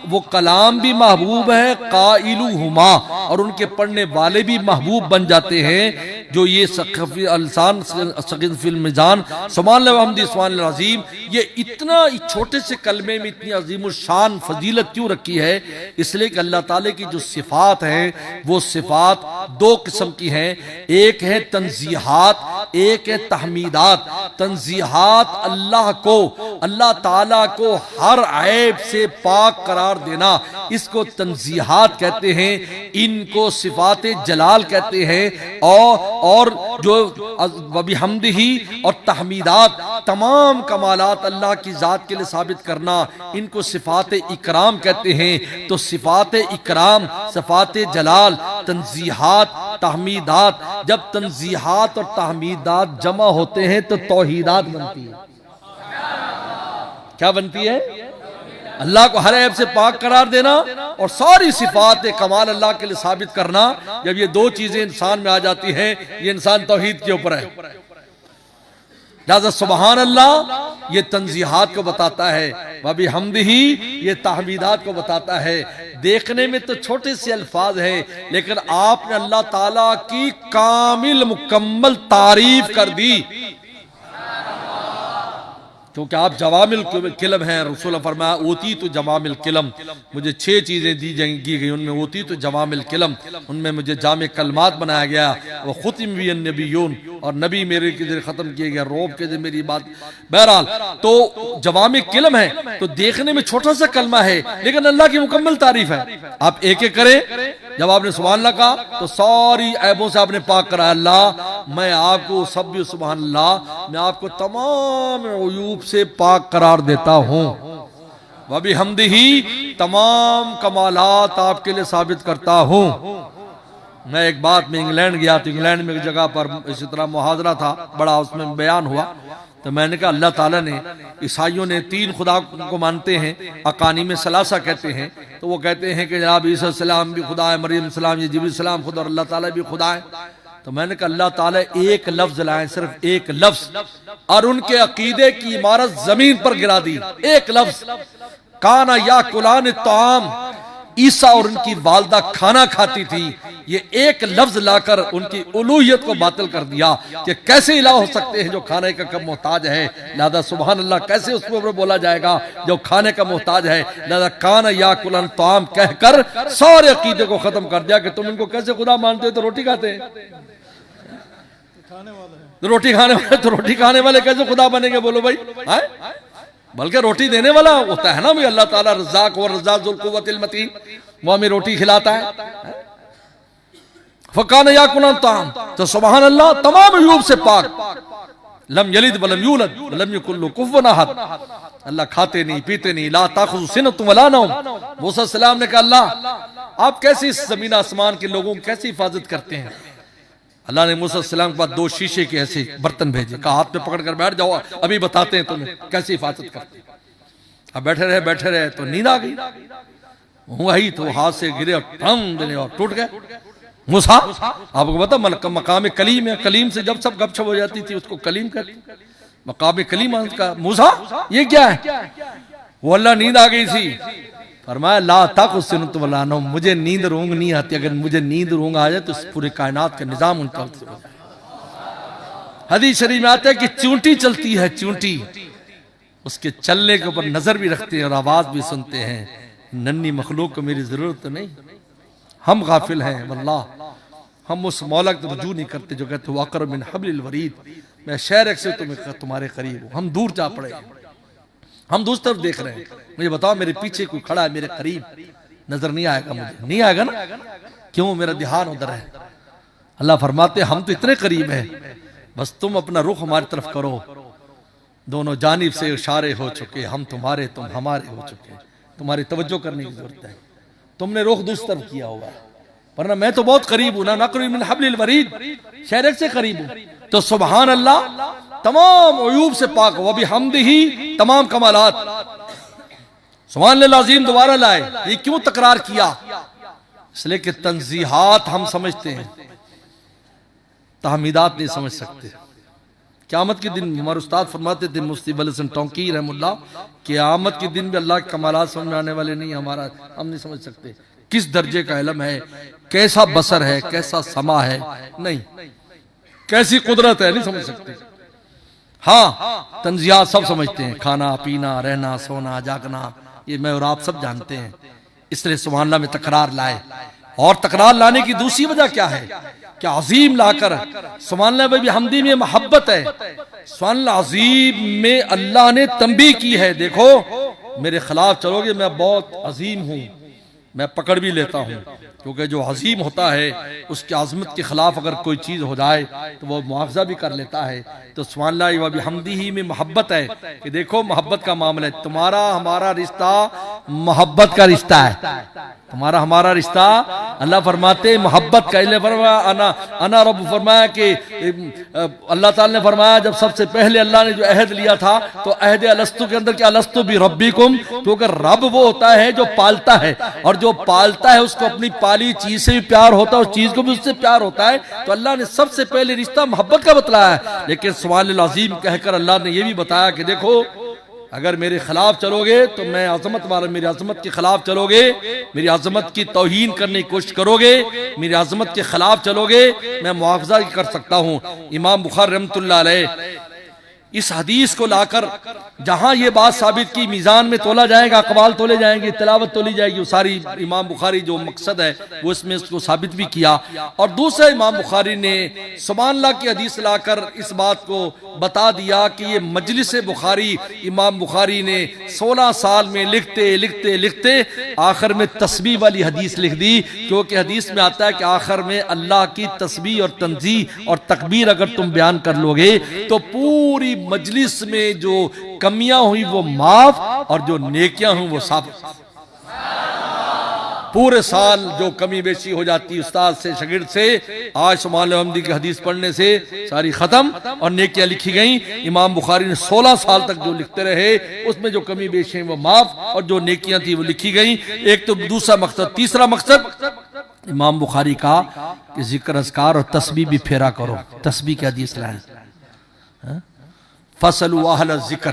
वो कलाम भी महबूब है, काइलु हुमा, और उनके पढ़ने वाले भी महबूब बन जाते हैं। जो ये सखफी अलसान सकीन फिल मीजान सुभानअल्लाह व बिहम्दिही सुभानल्लाहिल अज़ीम, ये इतना छोटे से कलमे में इतनी अजीम शान फजीलत क्यों रखी है? इसलिए कि अल्लाह ताला की जो सिफात हैं वो सिफात 2 किस्म की हैं। एक है तंज़ीहात, एक है तहमीदात। तंज़ीहात अल्लाह को, अल्लाह ताला को हर ऐब से पाक करार देना, इसको तंज़ीहात कहते हैं। इनको सिफात जलाल कहते हैं। और जो बिहम्दिही और तहमीदात, तमाम कमालात अल्लाह की ज़ात के लिए साबित करना, इनको सिफात इकराम कहते हैं। तो सिफात इकराम, सिफात जलाल, तंज़ीहात, तहमीदात, जब तंज़ीहात और तहमीदात जमा होते हैं तो तौहीदात बनती है। क्या बनती है? अल्लाह को हर ऐब से पाक करार देना और सारी सिफात कमाल अल्लाह के लिए साबित करना। जब ये 2 चीजें इंसान में आ जाती हैं, ये इंसान तौहीद के ऊपर है। लिहाजा सुभान अल्लाह ये तंज़ीहात को बताता है, व बिहम्दिही ये तहमीदात को बताता है। देखने में तो छोटे से अल्फाज हैं, लेकिन आपने अल्लाह ताला की कामिल मुकम्मल तारीफ कर दी, क्योंकि आप जवामिल किलम हैं। रसूल फरमाया ओती तो जवामिल किलम, मुझे 6 चीजें दी गई, उनमें ओती तो जवामिल किलम, उनमें मुझे जामे कलमात बनाया गया। वो खुतिम भी नबीयून, और नबी मेरे के जरिए खत्म किए गए, रोब के जरिए मेरी बात। बहरहाल तो जवामे किलम है, तो देखने में छोटा सा कलमा है, लेकिन अल्लाह की मुकम्मल तारीफ है। आप एक एक करें। जब आपने सुभान अल्लाह कहा तो सारी ऐबों से आपने पाक कराया। अल्लाह मैं आपको सब सुभान अल्लाह, मैं आपको तमाम उयूब से पाक करार देता हूँ। व बिहम्दिही तमाम कमालात आपके लिए साबित करता हूँ। मैं एक बात में इंग्लैंड गया, तो इंग्लैंड में एक जगह पर इसी तरह मुहाजरा था, बड़ा उसमें बयान हुआ। तो मैंने कहा अल्लाह ताला ने, ईसाइयों ने 3 खुदा को मानते हैं, अकानी में सलासा कहते हैं। तो वो कहते हैं कि जनाब ईसा सलाम भी खुदा है, मरियम सलाम, ये जिब्रील सलाम खुदा, और अल्लाह ताला भी खुदा है। तो मैंने कहा अल्लाह ताला एक लफ्ज लाए, सिर्फ एक लफ्ज, और उनके अकीदे की इमारत जमीन पर गिरा दी। एक लफ्ज, काना या कुलान ताम, ईसा और उनकी वालदा खाना खाती थी, ये एक लफ्ज लाकर उनकी उलूहियत को बातिल कर दिया कि कैसे इलाह हो सकते हैं जो खाने का कब मोहताज है, लिहाजा सुभान अल्लाह कैसे उसके ऊपर बोला जाएगा जो खाने का मोहताज है। लिहाजा कान या कुलन ताम कहकर सारे अकीदे को खत्म कर दिया कि तुम इनको कैसे खुदा मानते हो, तो रोटी खाते हैं, रोटी खाने वाले कैसे खुदा बनेंगे, बोलो भाई। बल्कि रोटी देने वाला होता है ना भाई अल्लाह ताला, रज़्ज़ाक़ व रज़्ज़ाक़ ज़ुल क़ुव्वतिल मतीन, वो हमें रोटी खिलाता है। फ़कान याकुलन ताम, तो सुभान अल्लाह तमाम अयूब से पाक, लम यलिद वलम यूलद वलम यकुल लहू कुफ़ुवन अहद, अल्लाह खाते नहीं पीते नहीं, ला ताख़ुज़ु सिनतुन वला नौम। मूसा सलाम ने कहा अल्लाह आप कैसे इस जमीन आसमान के लोगों की कैसी हिफाजत करते हैं। अल्लाह ने मूसा सलाम के पास 2 शीशे के ऐसे बर्तन भेजे, कहा हाथ में पकड़ कर बैठ जाओ, अभी बताते हैं तुम्हें कैसी हिफाजत करते हैं। अब बैठे रहे तो नींद आ गई, वही तो हाथ से गिरे और टम देने और टूट गए। मूसा आपको पता मकाम कलीम है, कलीम से जब सब गपशप हो जाती थी उसको कलीम कर, मकाम कलीम का। मूसा ये क्या है, वो अल्लाह नींद आ गई थी, फरमाया ला ताक़ुज़ सिनतुन वला नौम, मुझे नींद रोंग नहीं आती, अगर मुझे नींद रोंग आ जाए तो पूरे कायनात का निजाम उनका। हदीस शरीफ में आता है कि चूंटी चलती है, चूंटी उसके चलने के ऊपर नजर भी रखते हैं और आवाज भी सुनते हैं, नन्ही मखलूक को मेरी जरूरत तो नहीं, हम गाफिल हैं वल्लाह, हम उस मौला को रुजू नहीं करते जो कहते वाक़र मिन हब्लिल वरीद, मैं शहर से तुम्हारे करीब हूँ, हम दूर जा पड़े, हम दूसरी तरफ देख रहे हैं, मुझे बताओ मेरे पीछे कोई खड़ा है मेरे करीब, नजर नहीं आएगा, मुझे नहीं आएगा ना, क्यों, मेरा ध्यान उधर है। अल्लाह फरमाते हम तो इतने करीब हैं, बस तुम अपना रुख हमारी तरफ करो, दोनों जानिब से इशारे हो चुके, हम तुम्हारे तुम हमारे हो चुके, तुम्हारी तवज्जो करने की जरूरत है, तुमने रुख दूसरी तरफ किया हुआ है, वरना मैं तो बहुत करीब हूं ना, नक़रीब मिन हब्लिल वरीद, शहर से करीब हूं। तो सुभान अल्लाह तमाम अयूब से पाक, वह भी हमदिही तमाम कमालात, सुभान अल्लाह अज़ीम दोबारा लाए। ये क्यों तकरार किया, इसलिए कि तंज़ीहात हम समझते हैं, तहमीदात नहीं समझ सकते। क़यामत के दिन हमारे उस्ताद फरमाते थे मुफ्ती बल हसन टोंकी रहमुल्लाह, क़यामत के दिन भी अल्लाह के कमालात समझ में आने वाले नहीं, हम नहीं समझ सकते किस दर्जे का इल्म है, कैसा बसर है, कैसा समा है, नहीं कैसी कुदरत है, नहीं समझ सकते। हाँ तंज़ियात सब समझते हैं, खाना पीना रहना सोना जागना, ये मैं और आप सब जानते हैं, इसलिए सुभान अल्लाह में तकरार लाए। और तकरार लाने की दूसरी वजह क्या है, क्या अजीम लाकर सुभान अल्लाह में भी हमदी में मोहब्बत है, सुभान अल्लाह अजीम में अल्लाह ने तंबीह की है, देखो मेरे खिलाफ चलोगे मैं बहुत अजीम हूँ, मैं पकड़ भी लेता हूँ, क्योंकि जो अजीम होता है उसकी आज़मत के खिलाफ अगर कोई चीज़ हो जाए तो वो मुआवजा भी कर लेता है। तो सुभान अल्लाह व बिहम्दिही में मोहब्बत है कि देखो मोहब्बत का मामला है, तुम्हारा हमारा रिश्ता मोहब्बत का रिश्ता है, तुम्हारा हमारा रिश्ता अल्लाह फरमाते मोहब्बत का, इसलिए फरमाया अना रब, फरमाया कि अल्लाह ताला ने फरमाया जब सबसे पहले अल्लाह ने जो अहद लिया था तो अहद अलस्तु के अंदर क्या अलस्तु भी रब्बिकुम, क्योंकि रब वो होता है जो पालता है, और जो पालता है उसको अपनी पाली चीज से भी प्यार होता है, उस चीज को भी उससे प्यार होता है। तो अल्लाह ने सबसे पहले रिश्ता मोहब्बत का बतलाया है, लेकिन सुभान अल्लाह अज़ीम कहकर अल्लाह ने यह भी बताया कि देखो अगर मेरे खिलाफ चलोगे तो मैं अजमत वाला, मेरी अजमत के खिलाफ चलोगे, मेरी अजमत की तौहीन करने की कोशिश करोगे, मेरी अजमत के खिलाफ चलोगे, मैं मुआवजा कर सकता हूँ। इमाम बुखारी रहमतुल्लाह अलैह इस हदीस को लाकर जहां ये बात साबित की मीज़ान में तोला जाएगा, अक़वाल तोले जाएंगे, तिलावत तोली जाएगी, वो सारी इमाम बुखारी जो मकसद है वो इसमें इसको साबित भी किया। और दूसरा इमाम बुखारी ने सुभान अल्लाह की हदीस लाकर इस बात को बता दिया कि ये मजलिस बुखारी इमाम बुखारी ने 16 साल में लिखते लिखते लिखते आखिर में तस्बीह वाली हदीस लिख दी, क्योंकि हदीस में आता है कि आखिर में अल्लाह की तस्बीह और तंज़ीह और तकबीर अगर तुम बयान कर लोगे तो पूरी मजलिस में जो कमियां हुई वो माफ और जो नेकियां हुई वो साबित। पूरे साल जो कमी बेशी हो जाती उस्ताद से शागिर्द से, आज सुभान अल्लाह की हदीस पढ़ने से सारी खत्म और नेकियां लिखी गई। इमाम बुखारी ने 16 साल तक जो लिखते रहे उसमें जो कमी बेशी है वो माफ और जो नेकियां थी वो लिखी गई। एक तो दूसरा मकसद, तीसरा मकसद इमाम बुखारी का कि जिक्र अज़कार और तस्बीह भी फेरा करो। तस्बीह की हदीस लाए, फसलु अहल जिक्र,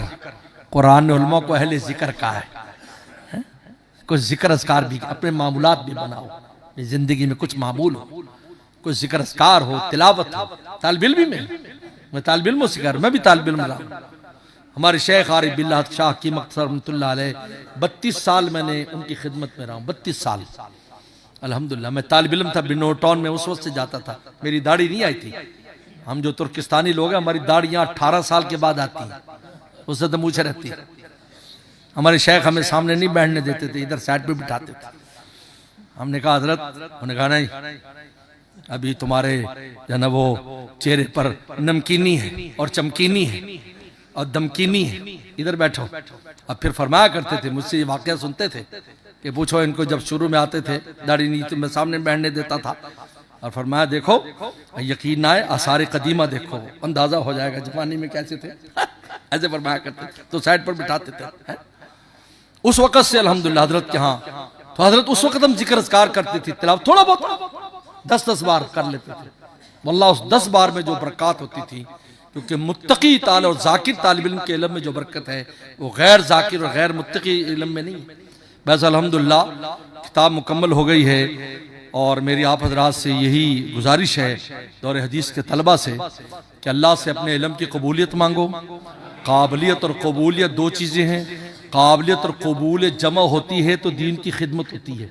कुरान ने उलमा को अहले जिक्र कहा है, कुछ जिक्र अज़कार भी अपने मामूलात भी बनाओ, जिंदगी में कुछ मामूल हो, कोई जिक्र अस्कार हो, तिलावत हो। तालिब इल्म भी मैं तालिब इल्म सिखा रहा, मैं भी तालिब इल्म रहा। हमारे शेख आरिफ बिल्लाह शाह की मक़सद रहमतुल्लाह अलैह 32 साल मैंने उनकी खिदमत में रहा हूँ, 32 साल अल्हम्दुलिल्लाह। मैं तालिब इल्म था, बिन्नौर टाउन में उस वक्त से जाता था। मेरी दाढ़ी नहीं आई थी। हम जो तुर्किस्तानी लोग हैं, हमारी दाढ़ियाँ 18 साल के बाद आती हैं, उससे तो मूछें रहती है। हमारे शेख हमें सामने नहीं बैठने देते थे, इधर साइड पे बिठाते थे। हमने कहा हजरत, उन्होंने कहा नहीं, अभी तुम्हारे जो है ना वो चेहरे पर नमकीनी है और चमकीनी है और दमकीनी है, इधर बैठो। अब फिर फरमाया करते थे, मुझसे ये वाकया सुनते थे कि पूछो इनको, जब शुरू में आते थे दाढ़ी नहीं तो मैं सामने बैठने देता था, और फरमाया देखो यकीन ना आए आसार कदीमा देखो, अंदाजा हो जाएगा जवानी में कैसे थे। ऐसे फरमाया करते थे, तो साइड पर बिठाते थे। उस वक़्त से अल्हम्दुलिल्लाह हजरत के यहाँ, तो हजरत उस वक़्त हम जिक्र अस्कार करते थे, तिलावत थोड़ा बहुत 10-10 बार कर लेते थे। वल्लाह उस 10 बार में जो बरकत होती थी, क्योंकि मुत्तकी ताल और जाकिर तालिब इल्म के इल्म में जो बरकत है वो गैर जाकिर और गैर मुत्तकी इल्म में नहीं। बस अल्हम्दुलिल्लाह किताब मुकम्मल हो गई है, और मेरी आप हजरात से यही गुजारिश है दौरे हदीस के तलबा से कि अल्लाह से अपने इल्म की कबूलियत मांगो। काबिलियत और कबूलियत दो चीज़ें हैं। काबिलियत और कबूलियत जमा होती है तो दीन की खिदमत होती है।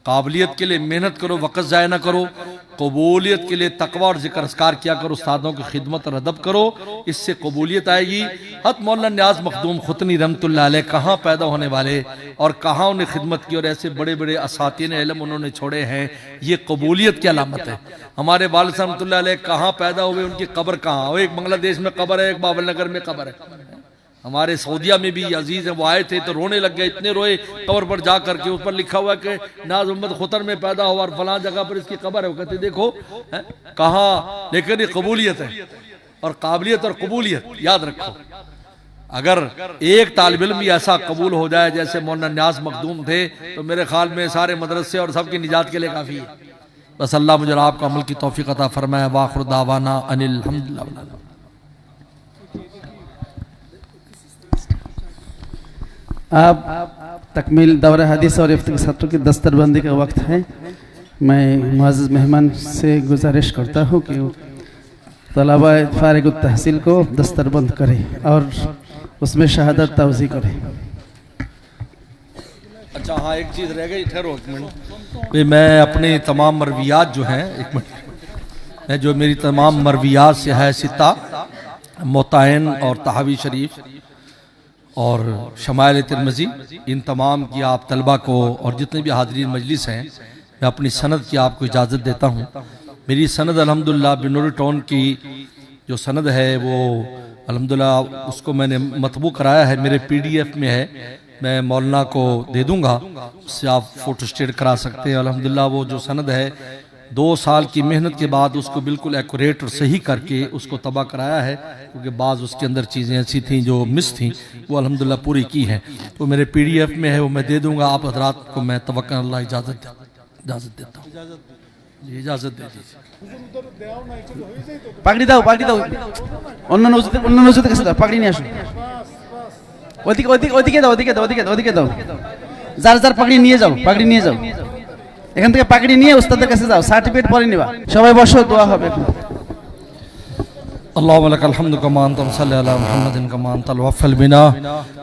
काबिलियत के लिए मेहनत करो, वक़्त ज़ाया ना करो। कबूलियत के लिए तकवा और ज़िक्र अस्कार किया करो, उस्तादों की खिदमत और अदब करो, इससे कबूलियत आएगी। हत मौलाना न्याज़ मखदूम खुतनी रहमतुल्लाह अलैह कहाँ पैदा होने वाले और कहाँ उन्हें खिदमत की, और ऐसे बड़े बड़े असातीन इल्म उन्होंने छोड़े हैं, ये कबूलियत की अलामत है। हमारे वालिद साहब रहमतुल्लाह अलैह कहाँ पैदा हुए, उनकी कब्र कहाँ, एक बांग्लादेश में कब्र है, एक बाबल नगर में कब्र है। हमारे सऊदिया में भी अजीज हैं, वो आए थे तो रोने लग गए, इतने रोए कब्र पर जा करके। उस पर लिखा हुआ है कि नाज मोहम्मद खुतर में पैदा हुआ और फलां जगह पर इसकी कब्र है। वो कहते देखो कहाँ, लेकिन ये कबूलियत है। और काबिलियत और कबूलियत याद रखो, अगर एक तालिब इल्म भी ऐसा कबूल हो जाए जैसे मौलाना न्याज़ मखदूम थे, तो मेरे ख्याल में सारे मदरसे और सबकी निजात के लिए काफ़ी है। बस अल्लाह मुझे आपका अमल की तौफीक अता फरमाए। वाखिर दावाना अनिल हम्दुलिल्लाह।
अब तकमील दौरा हदीस और इफ्तिताह सत्रों की दस्तरबंदी का वक्त है। मैं मुअज़्ज़ज़ मेहमान से गुजारिश करता हूँ कि तलबा फारिग तहसील को दस्तरबंद करें और उसमें शहादत तवज़ी करें।
अच्छा हाँ, एक चीज़ रह गई, ठहरो एक मिनट। मैं अपने तमाम मरवियात जो हैं, एक मिनट, मैं जो मेरी तमाम मरवियात से है सित्ता, मोतायन और तहावी शरीफ और शमाइल तिरमिज़ी, इन तमाम की आप तलबा को और जितने भी हाज़रीन मजलिस हैं, मैं अपनी सनद की आपको इजाज़त देता हूँ। मेरी सनद अल्हम्दुलिल्लाह बिन्नौर टाउन की जो सनद है वो अल्हम्दुलिल्लाह उसको मैंने मतबू कराया है, मेरे PDF में है, मैं मौलाना को दे दूँगा, उससे आप फ़ोटो स्टेट करा सकते हैं। अल्हम्दुलिल्लाह वो जो सनद है 2 साल की मेहनत के बाद उसको बिल्कुल एक्यूरेट और सही करके उसको तबाह कराया है, क्योंकि बाज़ उसके अंदर चीज़ें ऐसी थीं जो मिस थीं, वो अल्हम्दुलिल्लाह पूरी की हैं। तो मेरे PDF में है, वो मैं दे दूँगा। आप हज़रात को मैं तवक्कुल अल्लाह इजाज़त देता हूँ। जी इजाज़त दे दीजिए।
পাগড়ি দাও, পাগড়ি দাও, অন্য নজুতে কাছে দাও, পাগড়ি নিয়ে আসো। ওদিকে ওদিকে ওদিকে দাও, ওদিকে দাও, ওদিকে দাও, ওদিকে দাও। যার যার পাগড়ি নিয়ে যাও, পাগড়ি নিয়ে যাও। এখান থেকে পাগড়ি নিয়ে উস্তাদের কাছে যাও, সার্টিফিকেট পরে নিবা। সবাই বসো, দোয়া হবে এখন।
अल्लाहुम्मा लकल हम्दु कमा अंत सल्ली अला मुहम्मदिन कमा अंत वफ़ल बिना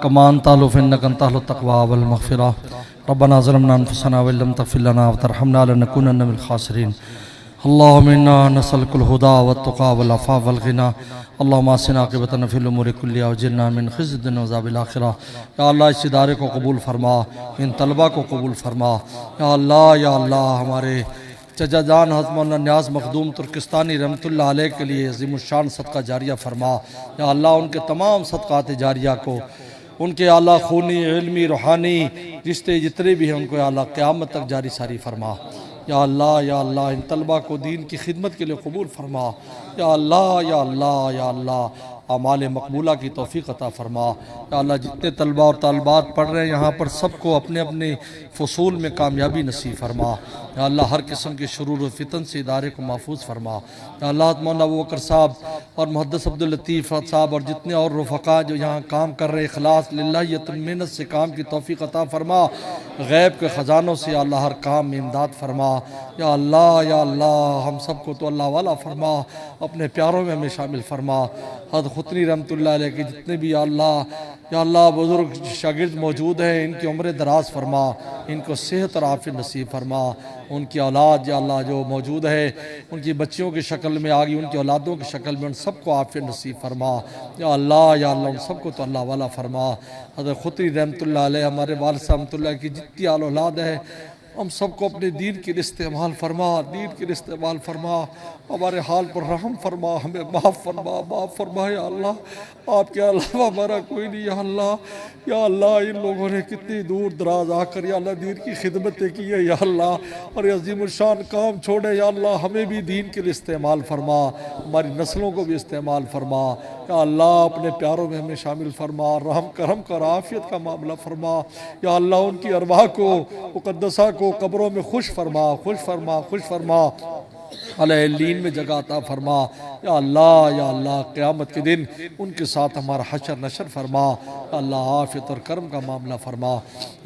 कमा अंत इन्नका अंतल तक़वा वल मग़फ़िरा रब्बना ज़लमना अनफुसना व लम तग़फ़िर लना व तरहमना लनकुनन्ना मिनल ख़ासिरीन। अल्लाहुम्मा इन्ना नसअलुकल हुदा वत तुक़ा वल अफ़ा वल ग़िना। अल्लाहुम्मा अहसिन आक़िबतना फ़िल उमूरि कुल्लिहा वअजिरना मिन ख़िज़्यि दुन्या व अज़ाबिल आख़िरा। या अल्लाह इस इदारे को कबूल फरमा, इन तलबा को कबूल फरमा। या अल्लाह हमारे चजाजान हज़रत मौलाना न्याज़ मखदूम तुर्किस्तानी रहमतुल्लाह अलैह के लिए अज़ीमुश्शान सदका जारिया फरमा। या अल्लाह उनके तमाम सदक़ात जारिया को, उनके आला खूनी इल्मी रूहानी रिश्ते जितने भी हैं उनको या अल्लाह क़यामत तक जारी सारी फरमा। या अल्लाह इन तलबा को दीन की खिदमत के लिए कबूल फरमा। या अल्लाह आमाल मकबूला की तौफ़ीक़ अता फरमा। या अल्लाह जितने तलबा और तालबात पढ़ रहे हैं यहाँ पर सबको अपने अपने फ़सूल में कामयाबी नसीब फरमा। या अल्लाह हर किस्म के शुरूर व फितन से इदारे को महफूज फरमा। या अल्लाह मौलाना अबू बकर साहब और मुहद्दिस अब्दुल लतीफ़ साहब और जितने और रफ़क़ा जो यहाँ काम कर रहे इखलास लिल्लाहियत मेहनत से काम की तौफ़ीक़ अता फ़रमा। गैब के ख़जानों से या अल्लाह हर काम में इमदाद फ़रमा। या अल्लाह हम सबको तो अल्लाह वाला फ़रमा, अपने प्यारों में हमें शामिल फ़रमा। हज़रत ख़ुतनी रहमतुल्लाह अलैह के जितने भी या अल्लाह बुज़ुर्ग शागिर्द मौजूद हैं, इनकी उम्र दराज फ़रमा, इनको सेहत और आफ़ियत नसीब फ़रमा। उनकी औलाद या अल्लाह जो मौजूद है, उनकी बच्चियों की शक्ल में आ गई, उनकी औलादों की शक्ल में, उन सबको आफ़ियत नसीब फ़रमा। या अल्लाह उन सबको तो अल्लाह वाला फ़रमा। हज़रत ख़ुतनी रहमतुल्लाह अलैह हमारे वालिद साहब रहमतुल्लाह की जितनी आल औलाद है, हम सबको अपने दीन के लिए इस्तेमाल फरमा, दीन के लिए इस्तेमाल फरमा। हमारे हाल पर रहम फरमा, हमें माफ़ फरमा या अल्लाह। आपके अलावा हमारा कोई नहीं या अल्लाह इन लोगों ने कितनी दूर दराज आकर या अल्लाह दीन की खिदमतें की है या अल्लाह, और अज़ीमुशान काम छोड़े या अल्लाह, हमें भी दीन के लिए इस्तेमाल फरमा, हमारी नस्लों को भी इस्तेमाल फरमा या अल्लाह। अपने प्यारों में हमें शामिल फरमा, रहम करम कर आफ़ियत का मामला फरमा या अल्लाह। उनकी अरवाह को, मुक़द्दसा को कब्रों में खुश फरमा अलैलीन में जगह अता फरमा या अल्लाह। क़यामत के दिन उनके साथ हमारा हशर नशर फरमा या अल्लाह। आफ़ियत और करम का मामला फरमा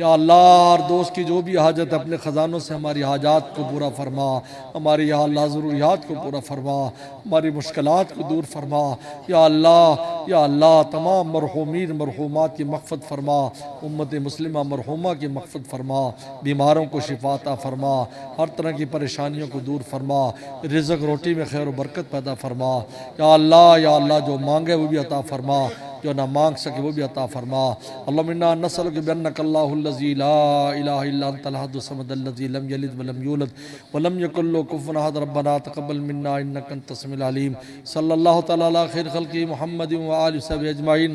या अल्लाह। हर दोस्त की जो भी हाजत अपने ख़जानों से हमारी हाजात को पूरा फरमा, हमारी या अल्लाह ज़रूरियात को पूरा फरमा, हमारी मुश्किलात को दूर फरमा या अल्लाह। तमाम मरहूमीन मरहूमात की मग़फ़िरत फरमा, उम्मत मुस्लिमा मरहूमा की मग़फ़िरत फरमा, बीमारों को शिफ़ा अता फरमा, हर तरह की परेशानियों को दूर फरमा, रिज़्क़ रोटी में खैर व बरकत पैदा फरमा या अल्लाह। जो मांगे वो भी अता फरमा, जो ना मांग सके वो भी अता फरमा। अल्लाहुम्मा इन्ना नस्अलुका बिअन्नका अल्लाहुल्लज़ी ला इलाहा इल्ला अंतल अहदुस समदुल्लज़ी लम यलिद व लम यूलद व लम यकुल लहू कुफुवन अहद। रब्बना तक़ब्बल मिन्ना इन्नका अंतस समीउल अलीम। सल्लल्लाहु तआला अला खैर खल्क़ि मुहम्मदिन व आलिहि व सहबिहि अजमाइन।